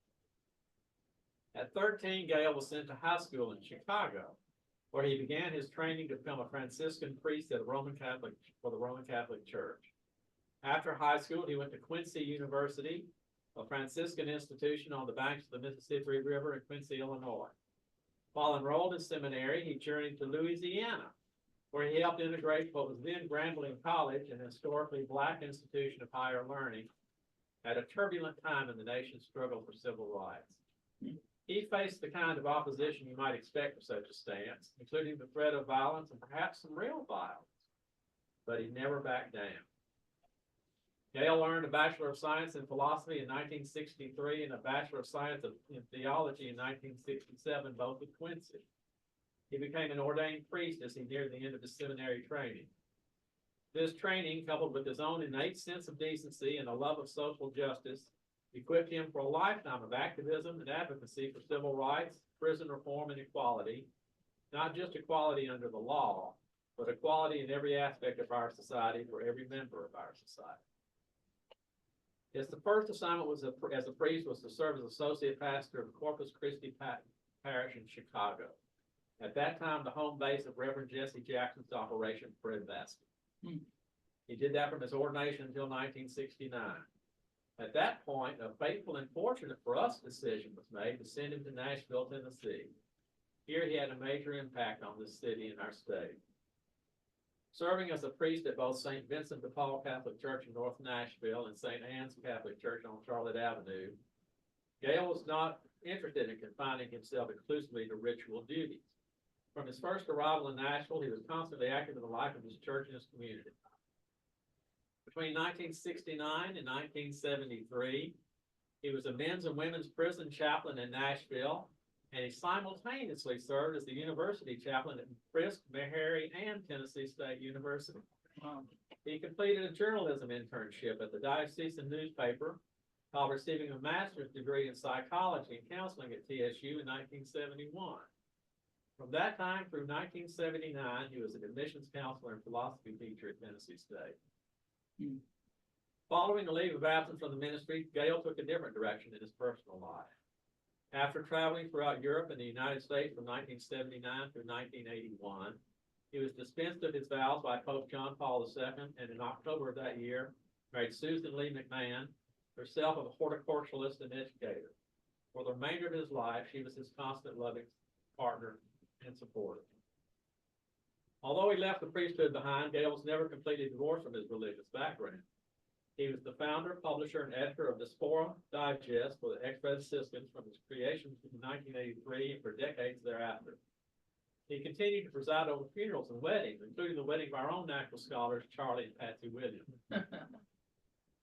At 13, Gael was sent to high school in Chicago, where he began his training to become a Franciscan priest at the Roman Catholic Church. After high school, he went to Quincy University, a Franciscan institution on the banks of the Mississippi River in Quincy, Illinois. While enrolled in seminary, he journeyed to Louisiana, where he helped integrate what was then Grambling College, an historically Black institution of higher learning, at a turbulent time in the nation's struggle for civil rights. He faced the kind of opposition you might expect for such a stance, including the threat of violence and perhaps some real violence, but he never backed down. Gael earned a Bachelor of Science in Philosophy in 1963 and a Bachelor of Science in Theology in 1967, both at Quincy. He became an ordained priest as he neared the end of his seminary training. This training, coupled with his own innate sense of decency and a love of social justice, equipped him for a lifetime of activism and advocacy for civil rights, prison reform, and equality, not just equality under the law, but equality in every aspect of our society for every member of our society. His first assignment was as a priest was to serve as associate pastor of Corpus Christi Parish in Chicago. At that time, the home base of Reverend Jesse Jackson's Operation Breadbasket. He did that from his ordination until 1969. At that point, a fateful and fortunate for us decision was made to send him to Nashville, Tennessee. Here he had a major impact on this city and our state. Serving as a priest at both St. Vincent de Paul Catholic Church in North Nashville and St. Anne's Catholic Church on Charlotte Avenue, Gael was not interested in confining himself exclusively to ritual duties. From his first arrival in Nashville, he was constantly active in the life of his church and his community. Between 1969 and 1973, he was a men's and women's prison chaplain in Nashville, and he simultaneously served as the university chaplain at Frisk, Meharry, and Tennessee State University. He completed a journalism internship at the diocesan newspaper while receiving a master's degree in psychology and counseling at TSU in 1971. From that time through 1979, he was an admissions counselor and philosophy teacher at Tennessee State. Following a leave of absence from the ministry, Gael took a different direction in his personal life. After traveling throughout Europe and the United States from 1979 through 1981, he was dispensed of his vows by Pope John Paul II, and in October of that year, married Susan Lee McMahon, herself a horticulturalist and educator. For the remainder of his life, she was his constant loving partner and supporter. Although he left the priesthood behind, Gael was never completely divorced from his religious background. He was the founder, publisher, and editor of the Diaspora Digest for the ex-Franciscans from its creation in 1983 and for decades thereafter. He continued to preside over funerals and weddings, including the wedding of our own national scholars, Charlie and Patsy Williams.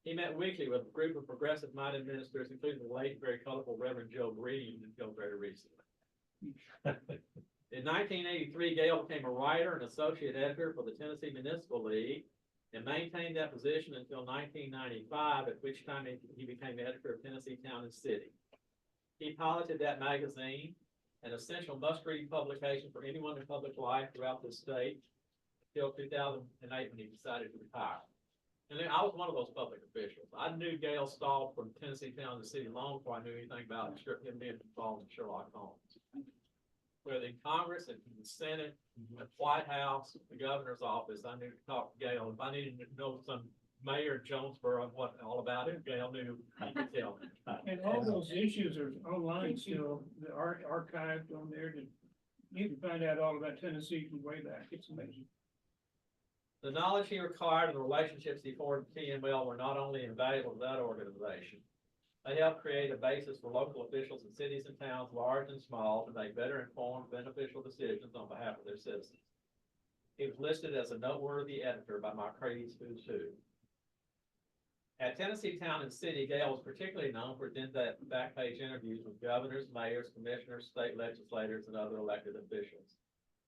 He met weekly with a group of progressive-minded ministers, including the late, very colorful Reverend Joe Green, until very recently. In 1983, Gael became a writer and associate editor for the Tennessee Municipal League and maintained that position until 1995, at which time he became editor of Tennessee Town and City. He piloted that magazine, an essential must-read publication for anyone in public life throughout the state, until 2008 when he decided to retire. And then I was one of those public officials. I knew Gael Stahl from Tennessee Town and City long before I knew anything about him being involved in Sherlock Holmes. Whether in Congress, in the Senate, at the White House, the governor's office, I knew to talk to Gael. If I needed to know some Mayor of Jonesboro, what, all about it, Gail knew, he could tell me. And all those issues are online still, the archived on there, that you can find out all about Tennessee from way back, it's amazing. The knowledge he acquired and the relationships he formed at TML were not only invaluable to that organization, they helped create a basis for local officials in cities and towns, large and small, to make better informed, beneficial decisions on behalf of their citizens. He was listed as a noteworthy editor by McCready's Who's Who. At Tennessee Town and City, Gail was particularly known for his in-depth back-page interviews with governors, mayors, commissioners, state legislators, and other elected officials.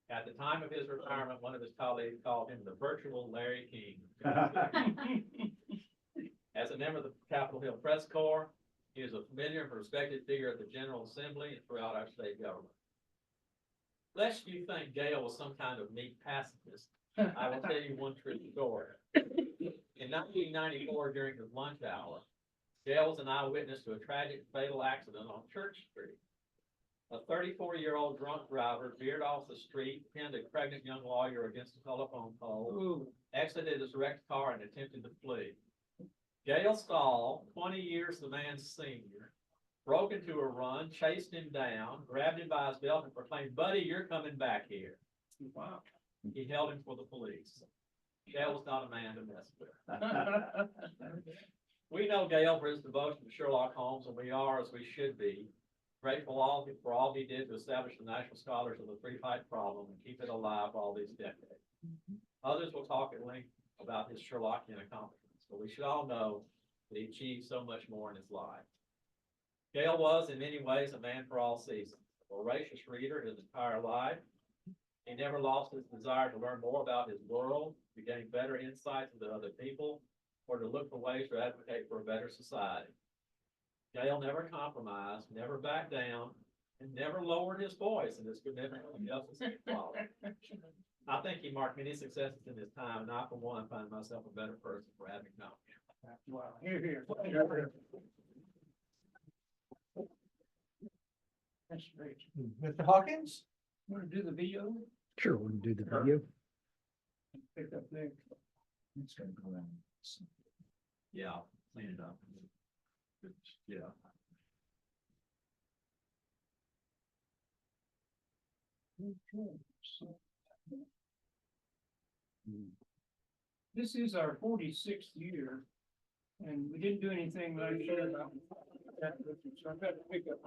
At the time of his retirement, one of his colleagues called him the virtual Larry King. As a member of the Capitol Hill Press Corps, he is a familiar and respected figure at the General Assembly and throughout our state government. Lest you think Gail was some kind of meek pacifist, I will tell you one true story. In 1994, during his lunch hour, Gail was an eyewitness to a tragic fatal accident on Church Street. A 34-year-old drunk driver veered off the street, pinned a pregnant young lawyer against a telephone pole, exited his wrecked car, and attempted to flee. Gail Stahl, 20 years the man's senior, broke into a run, chased him down, grabbed him by his belt, and proclaimed, "Buddy, you're coming back here." Wow. He held him for the police. Gail was not a man to mess with. We know Gail for his devotion to Sherlock Holmes, and we are, as we should be, grateful for all he did to establish the national scholars of the three-pipe problem and keep it alive for all these decades. Others will talk at length about his Sherlockian accomplishments, but we should all know that he achieved so much more in his life. Gail was, in many ways, a man for all seasons, a voracious reader his entire life. He never lost his desire to learn more about his world, to gain better insights into other people, or to look for ways to advocate for a better society. Gail never compromised, never backed down, and never lowered his voice in his commitment to justice and equality. I think he marked many successes in his time, and I, for one, find myself a better person for having known him. Wow, here. That's great. Mr. Hawkins? Want to do the video? Sure, we can do the video. Pick up there. It's gonna go around. Yeah, clean it up. Yeah. Okay, so. This is our 46th year, and we didn't do anything last year about that, so I've got to pick up.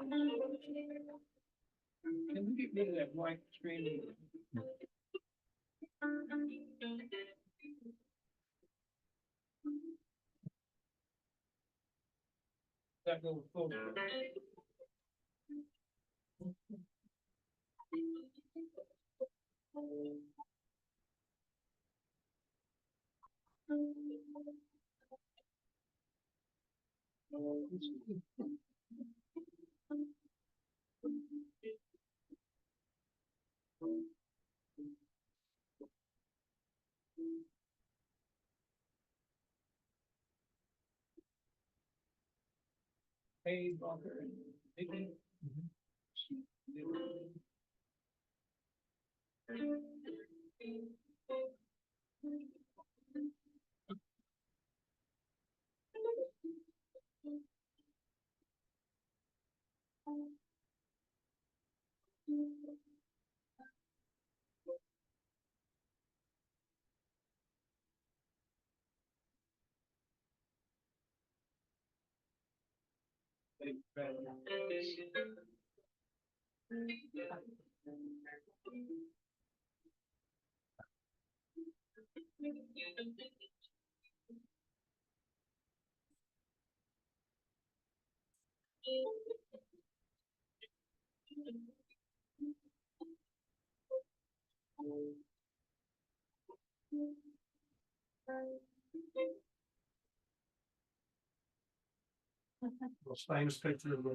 Can we get rid of that white screen? That little photo. Hey, Bunker and Vicky. Most famous picture of the.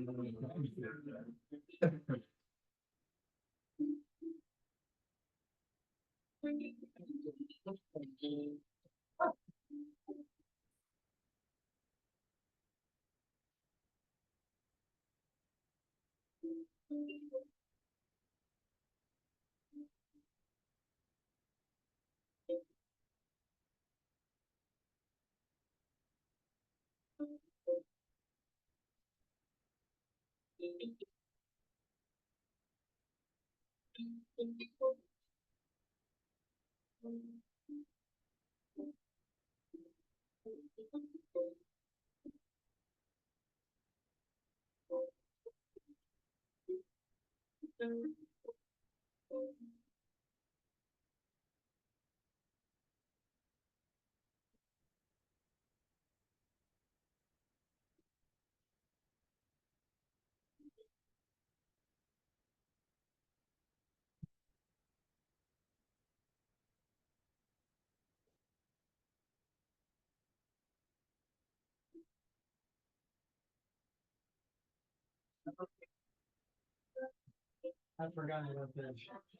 I forgot about that.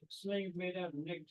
Sleeves made out of neckties.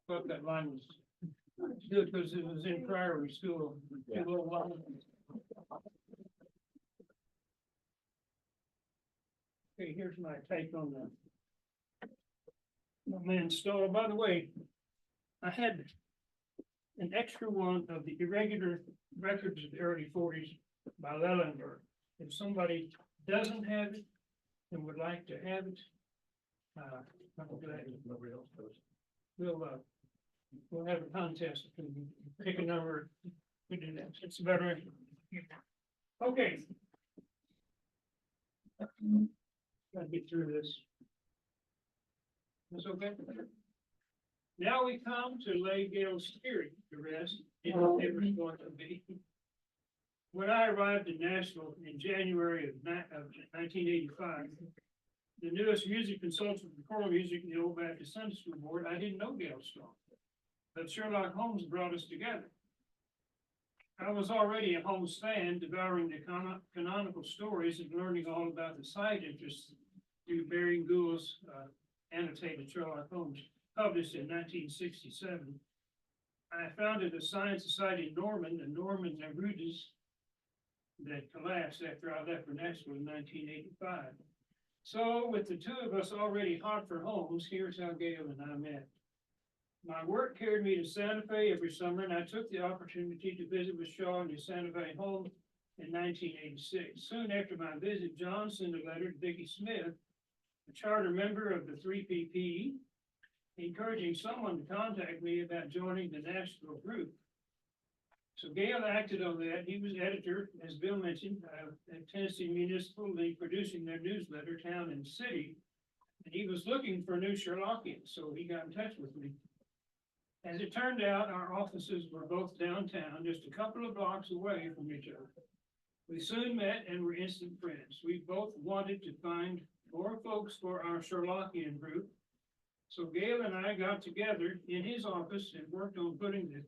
Thought that line was good because it was in primary school. Yeah. Too little line. Okay, here's my take on the man Stoller. By the way, I had an extra one of the irregular records of the early forties by Lellenberg. If somebody doesn't have it and would like to have it, I'm glad nobody else does. We'll have a contest. We can pick a number. We do that. It's better. Okay. Gotta get through this. That's okay. Now we come to lay Gail's theory to rest, if it was going to be. When I arrived in Nashville in January of 1985, the newest music consultant for choral music in the Old Baptist Sunday School Board, I didn't know Gail Strong. But Sherlock Holmes brought us together. I was already a Holmes fan, devouring the canonical stories and learning all about the side interests through Barry Gould's annotated Sherlock Holmes, published in 1967. I founded a science society in Norman, the Norman Nerudas, that collapsed after I left for Nashville in 1985. So with the two of us already hot for Holmes, here's how Gail and I met. My work carried me to Santa Fe every summer, and I took the opportunity to visit with Shaw in his Santa Fe home in 1986. Soon after my visit, John sent a letter to Vicki Smith, a charter member of the 3PP, encouraging someone to contact me about joining the Nashville group. So Gail acted on that. He was editor, as Bill mentioned, at Tennessee Municipal League, producing their newsletter, Town and City. And he was looking for new Sherlockians, so he got in touch with me. As it turned out, our offices were both downtown, just a couple of blocks away from each other. We soon met and were instant friends. We both wanted to find more folks for our Sherlockian group. So Gail and I got together in his office and worked on putting the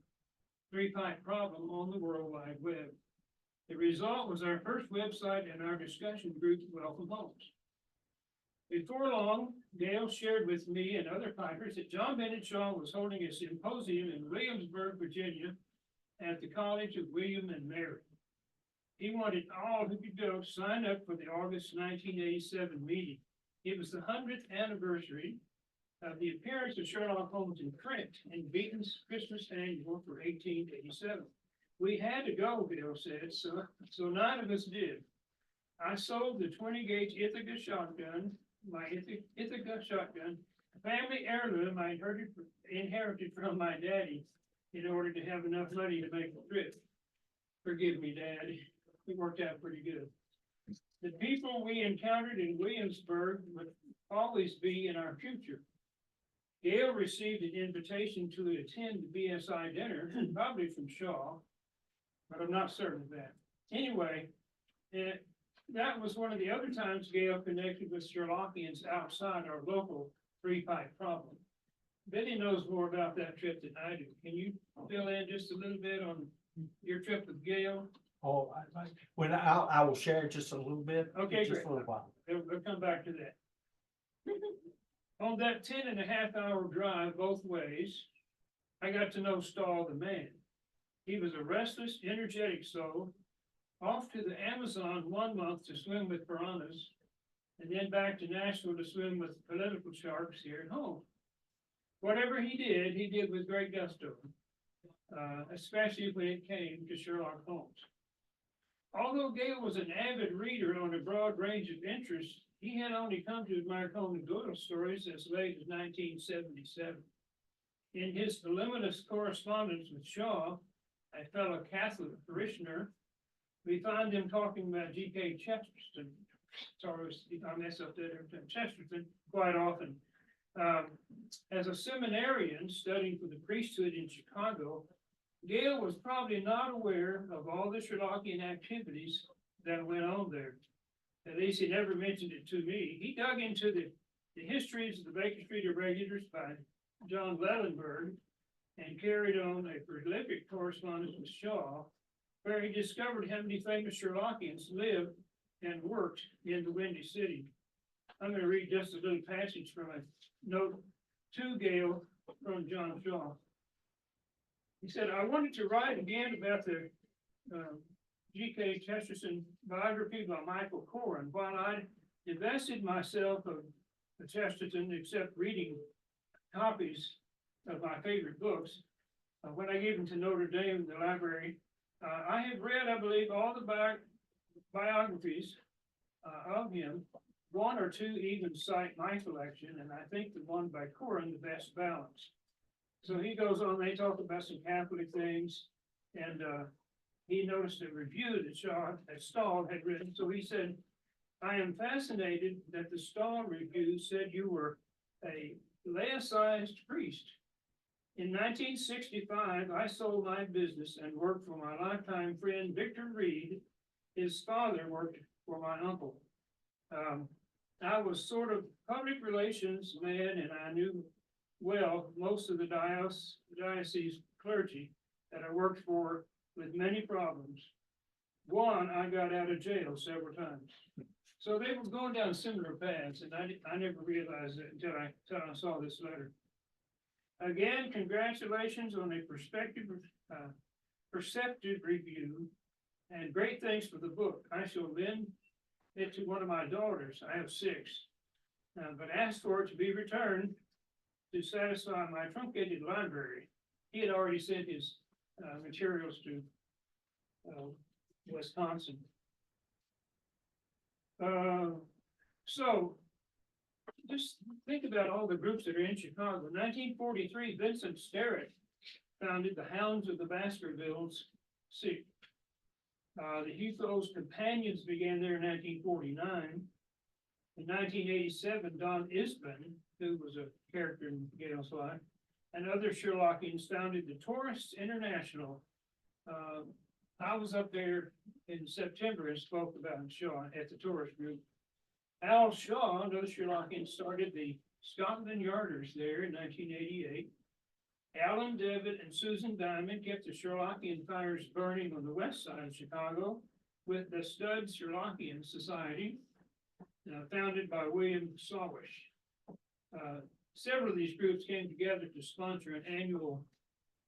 three-pipe problem on the World Wide Web. The result was our first website and our discussion group, Welcome Homes. Before long, Gail shared with me and other pipers that John Bennett Shaw was holding a symposium in Williamsburg, Virginia, at the College of William and Mary. He wanted all who could go to sign up for the August 1987 meeting. It was the 100th anniversary of the appearance of Sherlock Holmes in print in Beaton's Christmas Annual for 1887. We had to go, Bill said, so 9 of us did. I sold the 20-gauge Ithaca shotgun, my Ithaca shotgun, a family heirloom I inherited from my daddy in order to have enough money to make the trip. Forgive me, Dad. It worked out pretty good. The people we encountered in Williamsburg would always be in our future. Gail received an invitation to attend the BSI dinner, probably from Shaw, but I'm not certain of that. Anyway, that was one of the other times Gail connected with Sherlockians outside our local three-pipe problem. Billy knows more about that trip than I do. Can you fill in just a little bit on your trip with Gail? Oh, I will share just a little bit. Okay, just great. a little while. We'll come back to that. On that 10.5-hour drive both ways, I got to know Stahl the man. He was a restless, energetic soul, off to the Amazon 1 month to swim with piranhas, and then back to Nashville to swim with political sharks here at home. Whatever he did with great gusto, especially when it came to Sherlock Holmes. Although Gail was an avid reader on a broad range of interests, he had only come to admire Conan Doyle stories as late as 1977. In his voluminous correspondence with Shaw, a fellow Catholic parishioner, we find him talking about G.K. Chesterton. Sorry if I mess up that every time. Chesterton quite often. As a seminarian studying for the priesthood in Chicago, Gail was probably not aware of all the Sherlockian activities that went on there. At least he never mentioned it to me. He dug into the histories of the Baker Street Irregulars by John Lellenberg and carried on a prolific correspondence with Shaw, where he discovered how many famous Sherlockians lived and worked in the Windy City. I'm going to read just a little passage from a note to Gail from John Shaw. He said, I wanted to write again about the G.K. Chesterton biography by Michael Coren. While I divested myself of the Chesterton, except reading copies of my favorite books, when I gave them to Notre Dame, the library, I have read, I believe, all the biographies of him. 1 or 2 even cite my collection, and I think the one by Coren the best balanced. So he goes on, they talk about some Catholic things, and he noticed a review that Stahl had written. So he said, I am fascinated that the Stahl review said you were a laicized priest. In 1965, I sold my business and worked for my lifetime friend, Victor Reed. His father worked for my uncle. I was sort of public relations man, and I knew well most of the diocese clergy that I worked for with many problems. One, I got out of jail several times. So they were going down similar paths, and I never realized it until I saw this letter. Again, congratulations on a perceptive review, and great thanks for the book. I shall lend it to one of my daughters. I have 6, but asked for it to be returned to satisfy my truncated library. He had already sent his materials to Wisconsin. So just think about all the groups that are in Chicago. 1943, Vincent Sterrett founded the Hounds of the Baskervilles. The Hugo's Companions began there in 1949. In 1987, Don Isbin, who was a character in Gail's life, and other Sherlockians founded the Tourists International. I was up there in September and spoke about Shaw at the tourist group. Al Shaw, another Sherlockian, started the Scotland Yarders there in 1988. Alan Devitt and Susan Diamond kept the Sherlockian fires burning on the west side of Chicago with the Stud Sherlockian Society, founded by William Sawish. Several of these groups came together to sponsor an annual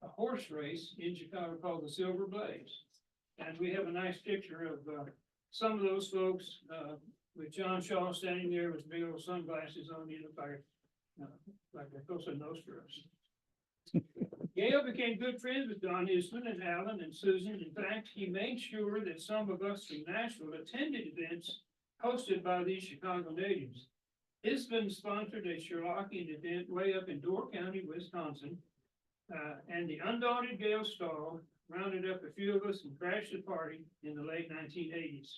horse race in Chicago called the Silver Blaze. And we have a nice picture of some of those folks with John Shaw standing there with big old sunglasses on, you know, like a Cosa Nostros. Gail became good friends with Don Eastman and Alan and Susan. In fact, he made sure that some of us from Nashville attended events hosted by these Chicago natives. Eastman sponsored a Sherlockian event way up in Door County, Wisconsin, and the undaunted Gail Stahl rounded up a few of us and crashed the party in the late 1980s.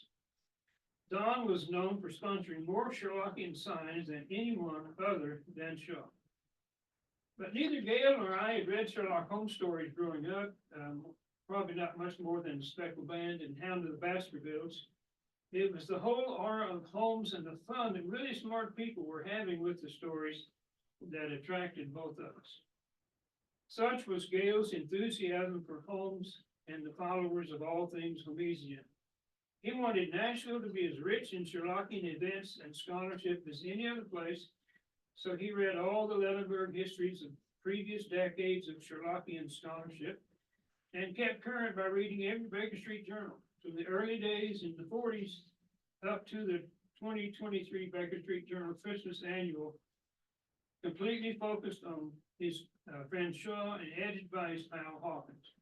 Don was known for sponsoring more Sherlockian signs than anyone other than Shaw. But neither Gail nor I had read Sherlock Holmes stories growing up, probably not much more than the Speckled Band and Hound of the Baskervilles. It was the whole aura of Holmes and the fun that really smart people were having with the stories that attracted both of us. Such was Gail's enthusiasm for Holmes and the followers of all things Holmesian. He wanted Nashville to be as rich in Sherlockian events and scholarship as any other place, so he read all the Levenberg histories of previous decades of Sherlockian scholarship and kept current by reading every Baker Street Journal from the early days in the 40s up to the 2023 Baker Street Journal Christmas Annual, completely focused on his friend Shaw and edited by his pal Hawkins.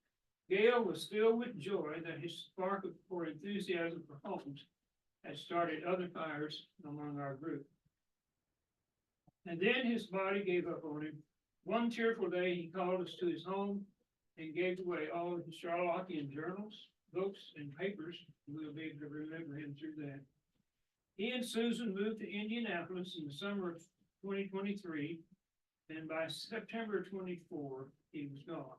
Gail was filled with joy that his spark for enthusiasm for Holmes had started other fires among our group. And then his body gave up on him. One tearful day, he called us to his home and gave away all of his Sherlockian journals, books, and papers. We'll be able to remember him through that. He and Susan moved to Indianapolis in the summer of 2023, and by September 24, he was gone.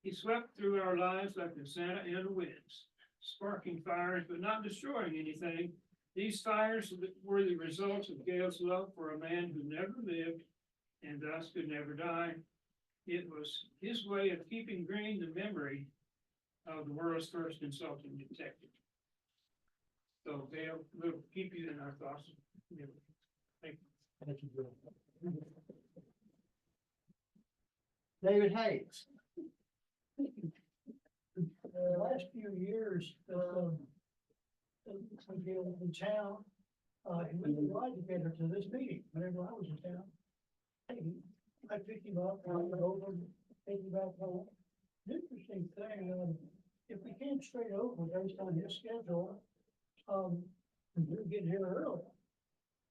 He swept through our lives like the Santa Ana winds, sparking fires but not destroying anything. These fires were the result of Gail's love for a man who never lived and thus could never die. It was his way of keeping green the memory of the world's first insulting detective. So Gail, we'll keep you in our thoughts. Thank you. Thank you, Bill. David Hayes. The last few years, we deal in town, and we would ride together to this meeting whenever I was in town. I picked him up, and I went over and take him back home. The interesting thing, if we came straight over based on his schedule, we were getting here early.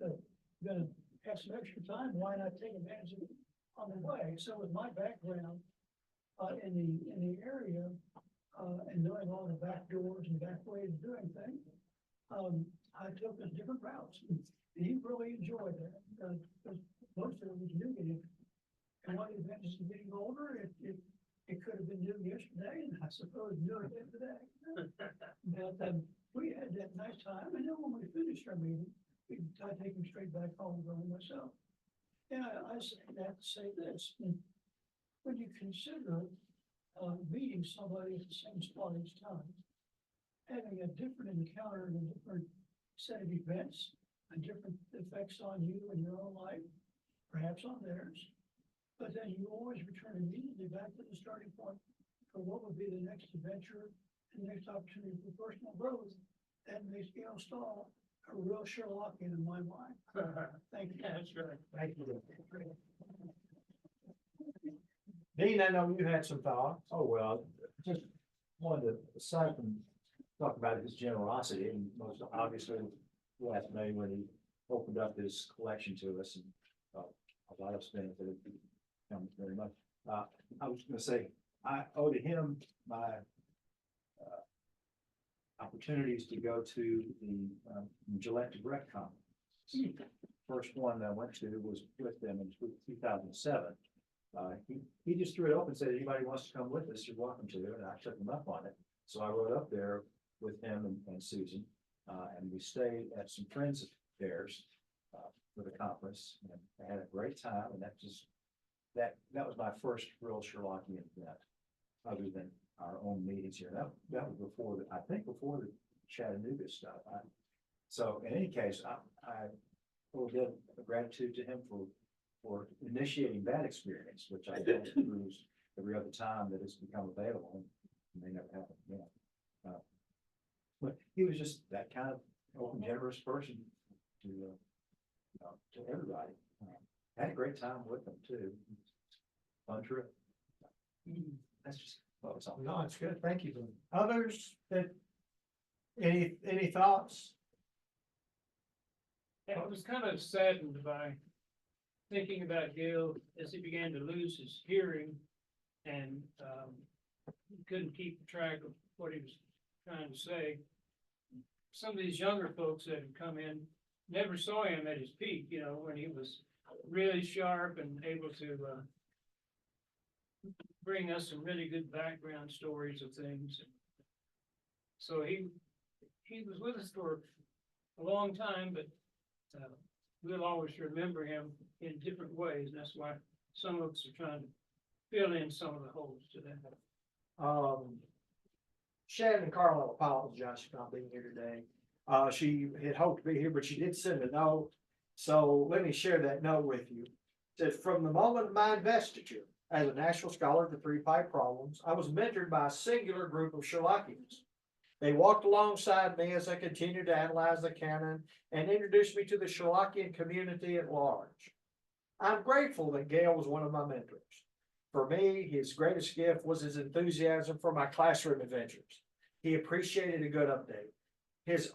So, gonna have some extra time, why not take advantage of it on the way? So with my background, in the area, and knowing all the back doors and back ways of doing things, I took us different routes. And he really enjoyed that, because most of it was new to him. And one of the advantages of getting older, it could have been new yesterday, and I suppose new again today. But we had that nice time, and then when we finished our meeting, I take him straight back home and go home myself. And I say that to say this: when you consider meeting somebody at the same spot each time, having a different encounter and a different set of events, and different effects on you and your own life, perhaps on theirs, but then you always return immediately back to the starting point for what would be the next adventure and the next opportunity for personal growth. That makes Gail Stahl a real Sherlockian in my mind. Thank you. That's right. Thank you. Dean, I know you had some thoughts. Oh, well, just wanted to, aside from talk about his generosity, and most obviously last May when he opened up his collection to us, and a lot of us benefited from it very much. I was gonna say, I owe to him my opportunities to go to the Gillette Direct Conference. First one I went to was with them in 2007. He just threw it open and said, anybody wants to come with us, you're welcome to, and I took him up on it. So I rode up there with him and Susan, and we stayed at some friends of theirs for the conference, and I had a great time, and that was my first real Sherlockian event, other than our own meetings here. That was before I think before the Chattanooga stuff. So in any case, I owe a debt of gratitude to him for initiating that experience, which I don't use every other time that it's become available. And may never happen again. But he was just that kind of open, generous person to everybody. Had a great time with them too. Fun trip. That's just, well, it's all. No, it's good. Thank you. Others that, any thoughts? I was kind of saddened by thinking about Gail as he began to lose his hearing and, he couldn't keep track of what he was trying to say. Some of these younger folks that had come in never saw him at his peak, you know, when he was really sharp and able to, bring us some really good background stories of things. So he was with us for a long time, but we'll always remember him in different ways. And that's why some of us are trying to fill in some of the holes to that. Shannon Carlisle apologized for not being here today. She had hoped to be here, but she did send a note. So let me share that note with you. It says, from the moment of my investiture as a national scholar for three-pipe problems, I was mentored by a singular group of Sherlockians. They walked alongside me as I continued to analyze the canon and introduced me to the Sherlockian community at large. I'm grateful that Gael was one of my mentors. For me, his greatest gift was his enthusiasm for my classroom adventures. He appreciated a good update. His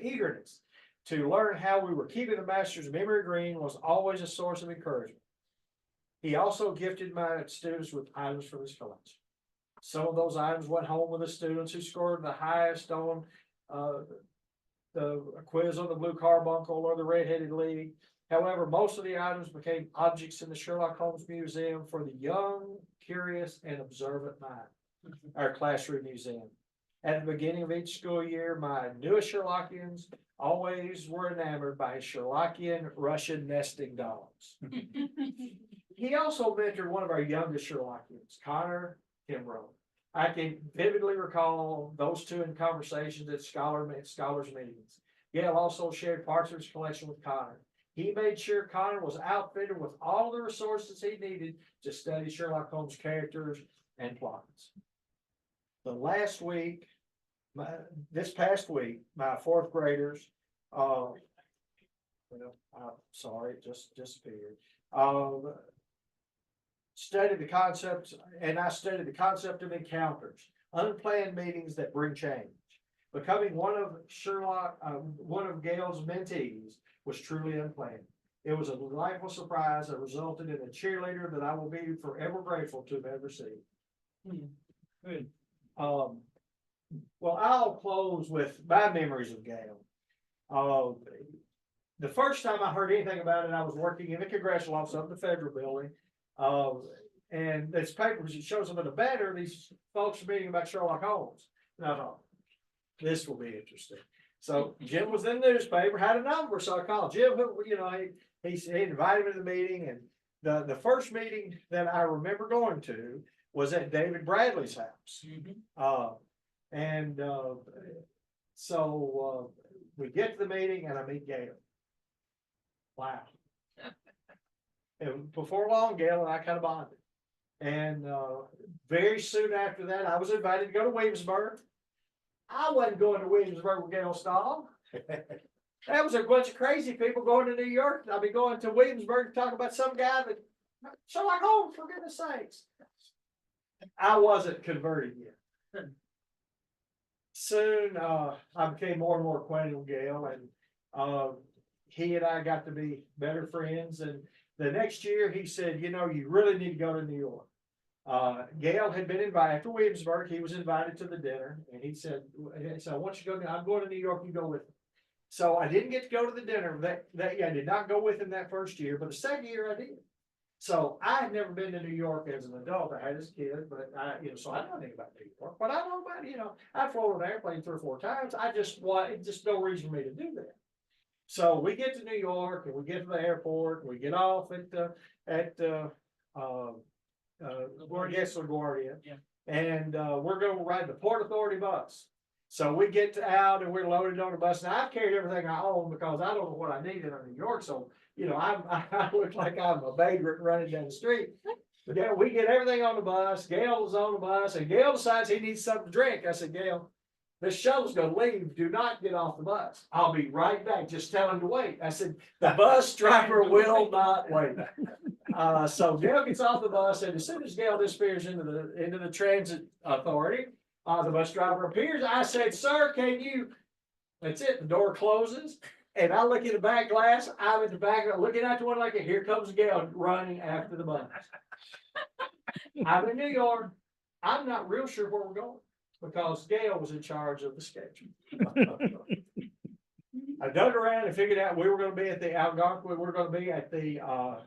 eagerness to learn how we were keeping the master's memory green was always a source of encouragement. He also gifted my students with items from his collection. Some of those items went home with the students who scored the highest on the quiz on the Blue Carbuncle or the Red-Headed League. However, most of the items became objects in the Sherlock Holmes Museum for the young, curious, and observant mind, our classroom museum. At the beginning of each school year, my newest Sherlockians always were enamored by Sherlockian Russian nesting dogs. He also mentored one of our youngest Sherlockians, Connor Kimbrough. I can vividly recall those two in conversations at scholars meetings. Gail also shared parts of his collection with Connor. He made sure Connor was outfitted with all the resources he needed to study Sherlock Holmes characters and plots. This past week, my fourth graders, I'm sorry, it just disappeared. Studied the concepts, and I studied the concept of encounters, unplanned meetings that bring change. Becoming one of Gail's mentees was truly unplanned. It was a delightful surprise that resulted in a cheerleader that I will be forever grateful to have ever seen. Good. Well, I'll close with my memories of Gail. The first time I heard anything about it, I was working in the congressional office up in the federal building. And this paper, it shows up in the banner, these folks are meeting about Sherlock Holmes. And I thought, this will be interesting. So Jim was in the newspaper, had a number, so I called Jim, he invited me to the meeting, and the first meeting that I remember going to was at David Bradley's house. So we get to the meeting and I meet Gail. Wow. And before long, Gail and I kind of bonded. And very soon after that, I was invited to go to Williamsburg. I wasn't going to Williamsburg with Gail Stahl. That was a bunch of crazy people going to New York. I'll be going to Williamsburg to talk about some guy that Sherlock Holmes, for goodness sakes. I wasn't converted yet. Soon, I became more and more acquainted with Gail, and he and I got to be better friends. And the next year, he said, you really need to go to New York. Gail had been invited after Williamsburg. He was invited to the dinner, and he said, I want you to go. I'm going to New York. You go with me. So I didn't get to go to the dinner that year. I did not go with him that first year, but the second year I did. So I had never been to New York as an adult. I had as a kid, but so I don't know anything about New York. But I know about, I've flown an airplane 3 or 4 times. Just no reason for me to do that. So we get to New York and we get to the airport and we get off at LaGuardia. Yeah. And, we're gonna ride the Port Authority bus. So we get out and we're loaded on the bus. Now I've carried everything I own because I don't know what I needed in New York. So, you know, I look like I'm a vagrant running down the street. But then we get everything on the bus. Gail was on the bus and Gail decides he needs something to drink. I said, Gail, this shuttle's gonna leave. Do not get off the bus. I'll be right back. Just tell him to wait. I said, the bus driver will not wait. So Gail gets off the bus, and as soon as Gail disappears into the transit authority, the bus driver appears. I said, sir, can you, that's it. The door closes. And I look in the back glass. I'm in the back looking out the window like, here comes Gail running after the bus. I'm in New York. I'm not real sure where we're going because Gail was in charge of the schedule. I dug around and figured out we were going to be at the Algonquin. We were going to be at the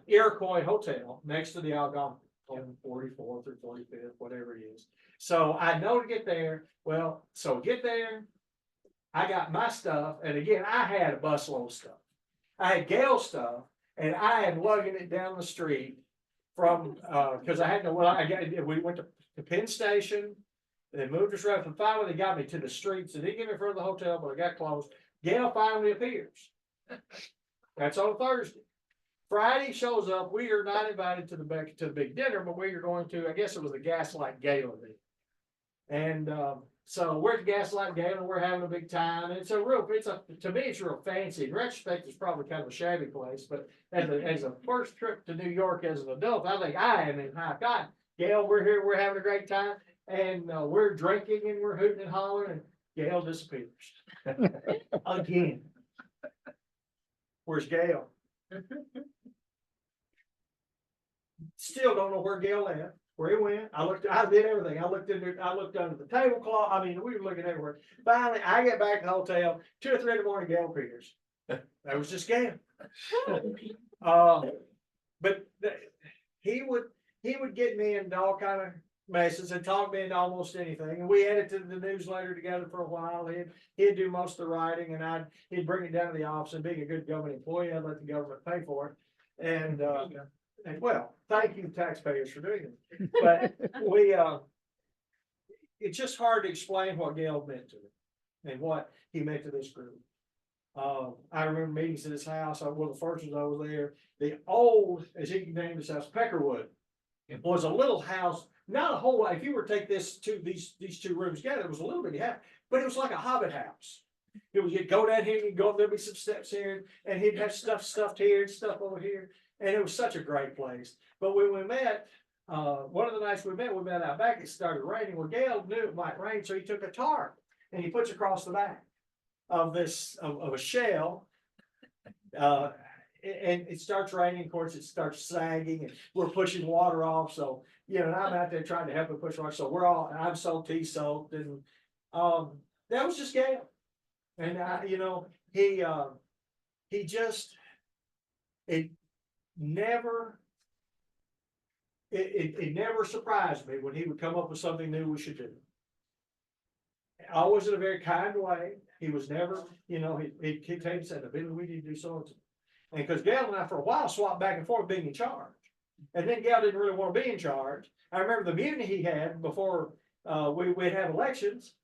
Iroquois Hotel next to the Algonquin on 44th or 45th, whatever it is. So I know to get there. Well, so get there. I got my stuff, and again, I had a busload of stuff. I had Gail's stuff, and I am lugging it down the street from because I had to. Well, we went to Penn Station. They moved us around, and finally they got me to the streets. They didn't get me in front of the hotel, but I got close. Gail finally appears. That's on Thursday. Friday shows up. We are not invited to the big dinner, but we are going to. I guess it was the Gaslight Gala thing. And so we're at the Gaslight Gala and we're having a big time. And to me, it's real fancy. In retrospect, it's probably kind of a shabby place, but as a first trip to New York as an adult, I think I am in high cotton. Gail, we're here, we're having a great time, and we're drinking and we're hooting and hollering, and Gail disappears. Again. Where's Gail? Still don't know where Gail went, where he went. I did everything. I looked under the tablecloth. I mean, we were looking everywhere. Finally, I get back to the hotel, 2 or 3 in the morning, Gail appears. That was just Gail. But he would get me into all kind of messes and talk me into almost anything. And we edited the newsletter together for a while. He'd do most of the writing, and he'd bring it down to the office. And being a good government employee, I'd let the government pay for it. And well, thank you taxpayers for doing it. But it's just hard to explain what Gail meant to me and what he meant to this group. I remember meetings at his house. One of the first ones I was there. The old, as he named his house, Peckerwood. It was a little house, not a whole lot. If you were to take these 2 rooms together, it was a little bitty house, but it was like a hobbit house. It was, you'd go down here, you'd go up, there'd be some steps here, and he'd have stuff stuffed here and stuff over here. And it was such a great place. But when we met, one of the nights we met out back, it started raining. Well, Gail knew it might rain, so he took a tarp and he puts across the back of a shell. And it starts raining. Of course, it starts sagging, and we're pushing water off. So, you know, and I'm out there trying to help him push water. So I'm soaked, he's soaked, and that was just Gail. And it never surprised me when he would come up with something new we should do. Always in a very kind way. He was never, he'd take and say, "Billy, we need to do so and so." And because Gail and I for a while swapped back and forth being in charge. And then Gail didn't really want to be in charge. I remember the mutiny he had before we'd have elections.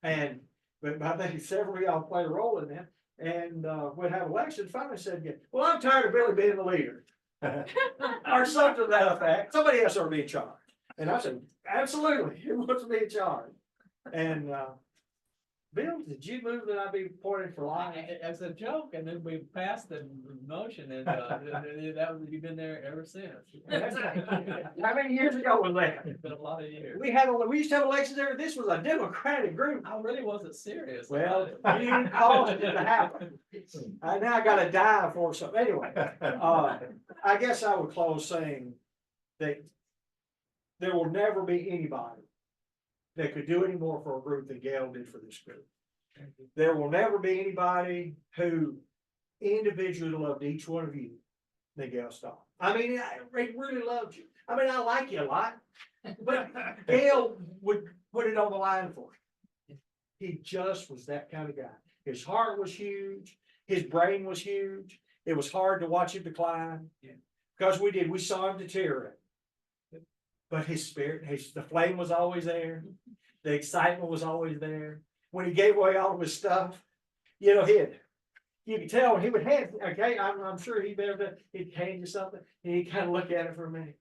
But I think several of y'all played a role in that. And we'd have elections. Finally said, "Well, I'm tired of Billy being the leader." Or something to that effect. Somebody else ought to be in charge. And I said, "Absolutely, he wants to be in charge." And Bill, did you move that I be appointed for life? As a joke, and then we passed the motion, and you've been there ever since. How many years ago was that? It's been a lot of years. We used to have elections there. This was a Democratic group. I really wasn't serious. Well, you caused it to happen. Now I gotta die for something. Anyway, I guess I would close saying that there will never be anybody that could do any more for a group than Gail did for this group. There will never be anybody who individually loved each one of you than Gail Stahl. I mean, I really loved you. I mean, I like you a lot, but Gail would put it on the line for you. He just was that kind of guy. His heart was huge. His brain was huge. It was hard to watch him decline because we saw him deteriorate. but his spirit, the flame was always there. The excitement was always there. When he gave away all of his stuff, you know, you could tell he would hand, okay, I'm sure he'd be able to, he'd hand you something, and he'd kind of look at it for a minute.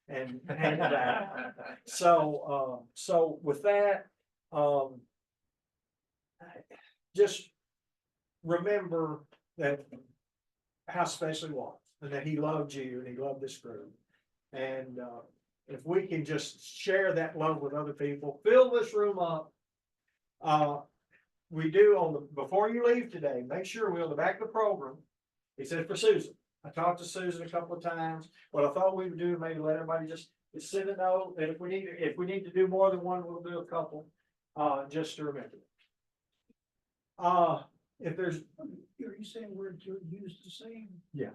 And hand it back. So with that, just remember that how special he was, and that he loved you and he loved this group. And if we can just share that love with other people, fill this room up. We do before you leave today, make sure we on the back of the program, it says for Susan. I talked to Susan a couple of times. What I thought we would do, maybe let everybody just send a note, and if we need to do more than one, we'll do a couple, just to remember. If there's, Are you saying we're to use the same? yeah,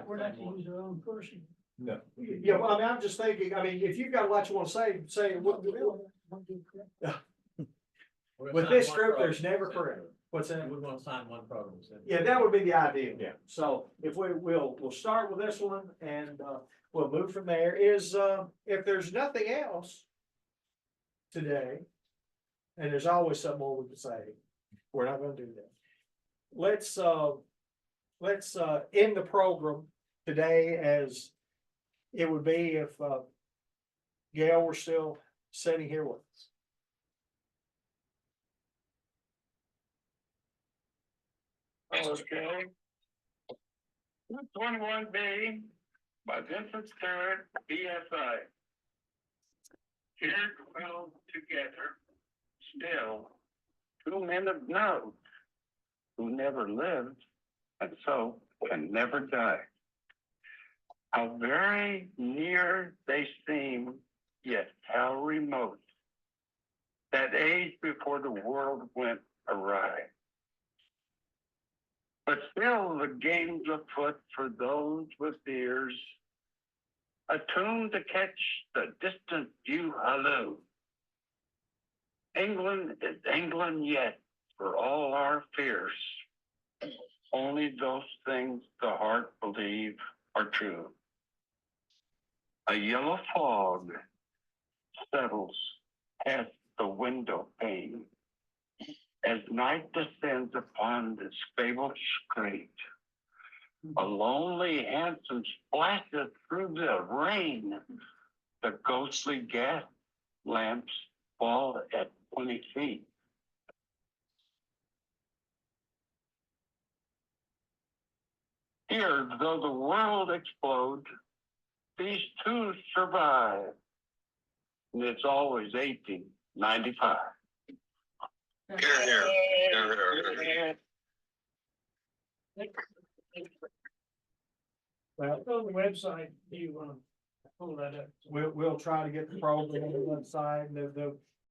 We're not to use our own person. No. yeah, well, I mean, I'm just thinking, I mean, if you've got a lot you want to say it. With this group, there's never correct. What's that? We're gonna sign one program. Yeah, that would be the ideal. Yeah. So if we'll start with this one and, we'll move from there if there's nothing else today, and there's always something more we can say, we're not gonna do that. Let's end the program today as it would be if, Gail were still sitting here with us. Okay. 21B by Vincent Stewart, BSI. Here dwell together, still, two men of note who never lived and so can never die. How very near they seem, yet how remote. That age before the world went awry. But still the game's afoot for those with ears, attuned to catch the distant view halloo. England is England yet, for all our fears. Only those things the heart believe are true. A yellow fog settles past the window pane. As night descends upon this fabled strait, a lonely hansom splashes through the rain. The ghostly gas lamps fall at 20 feet. Here, though the world explodes, these two survive. And it's always 1895. Here. Well, On the website, you pull that up. we'll try to get the program on the website, and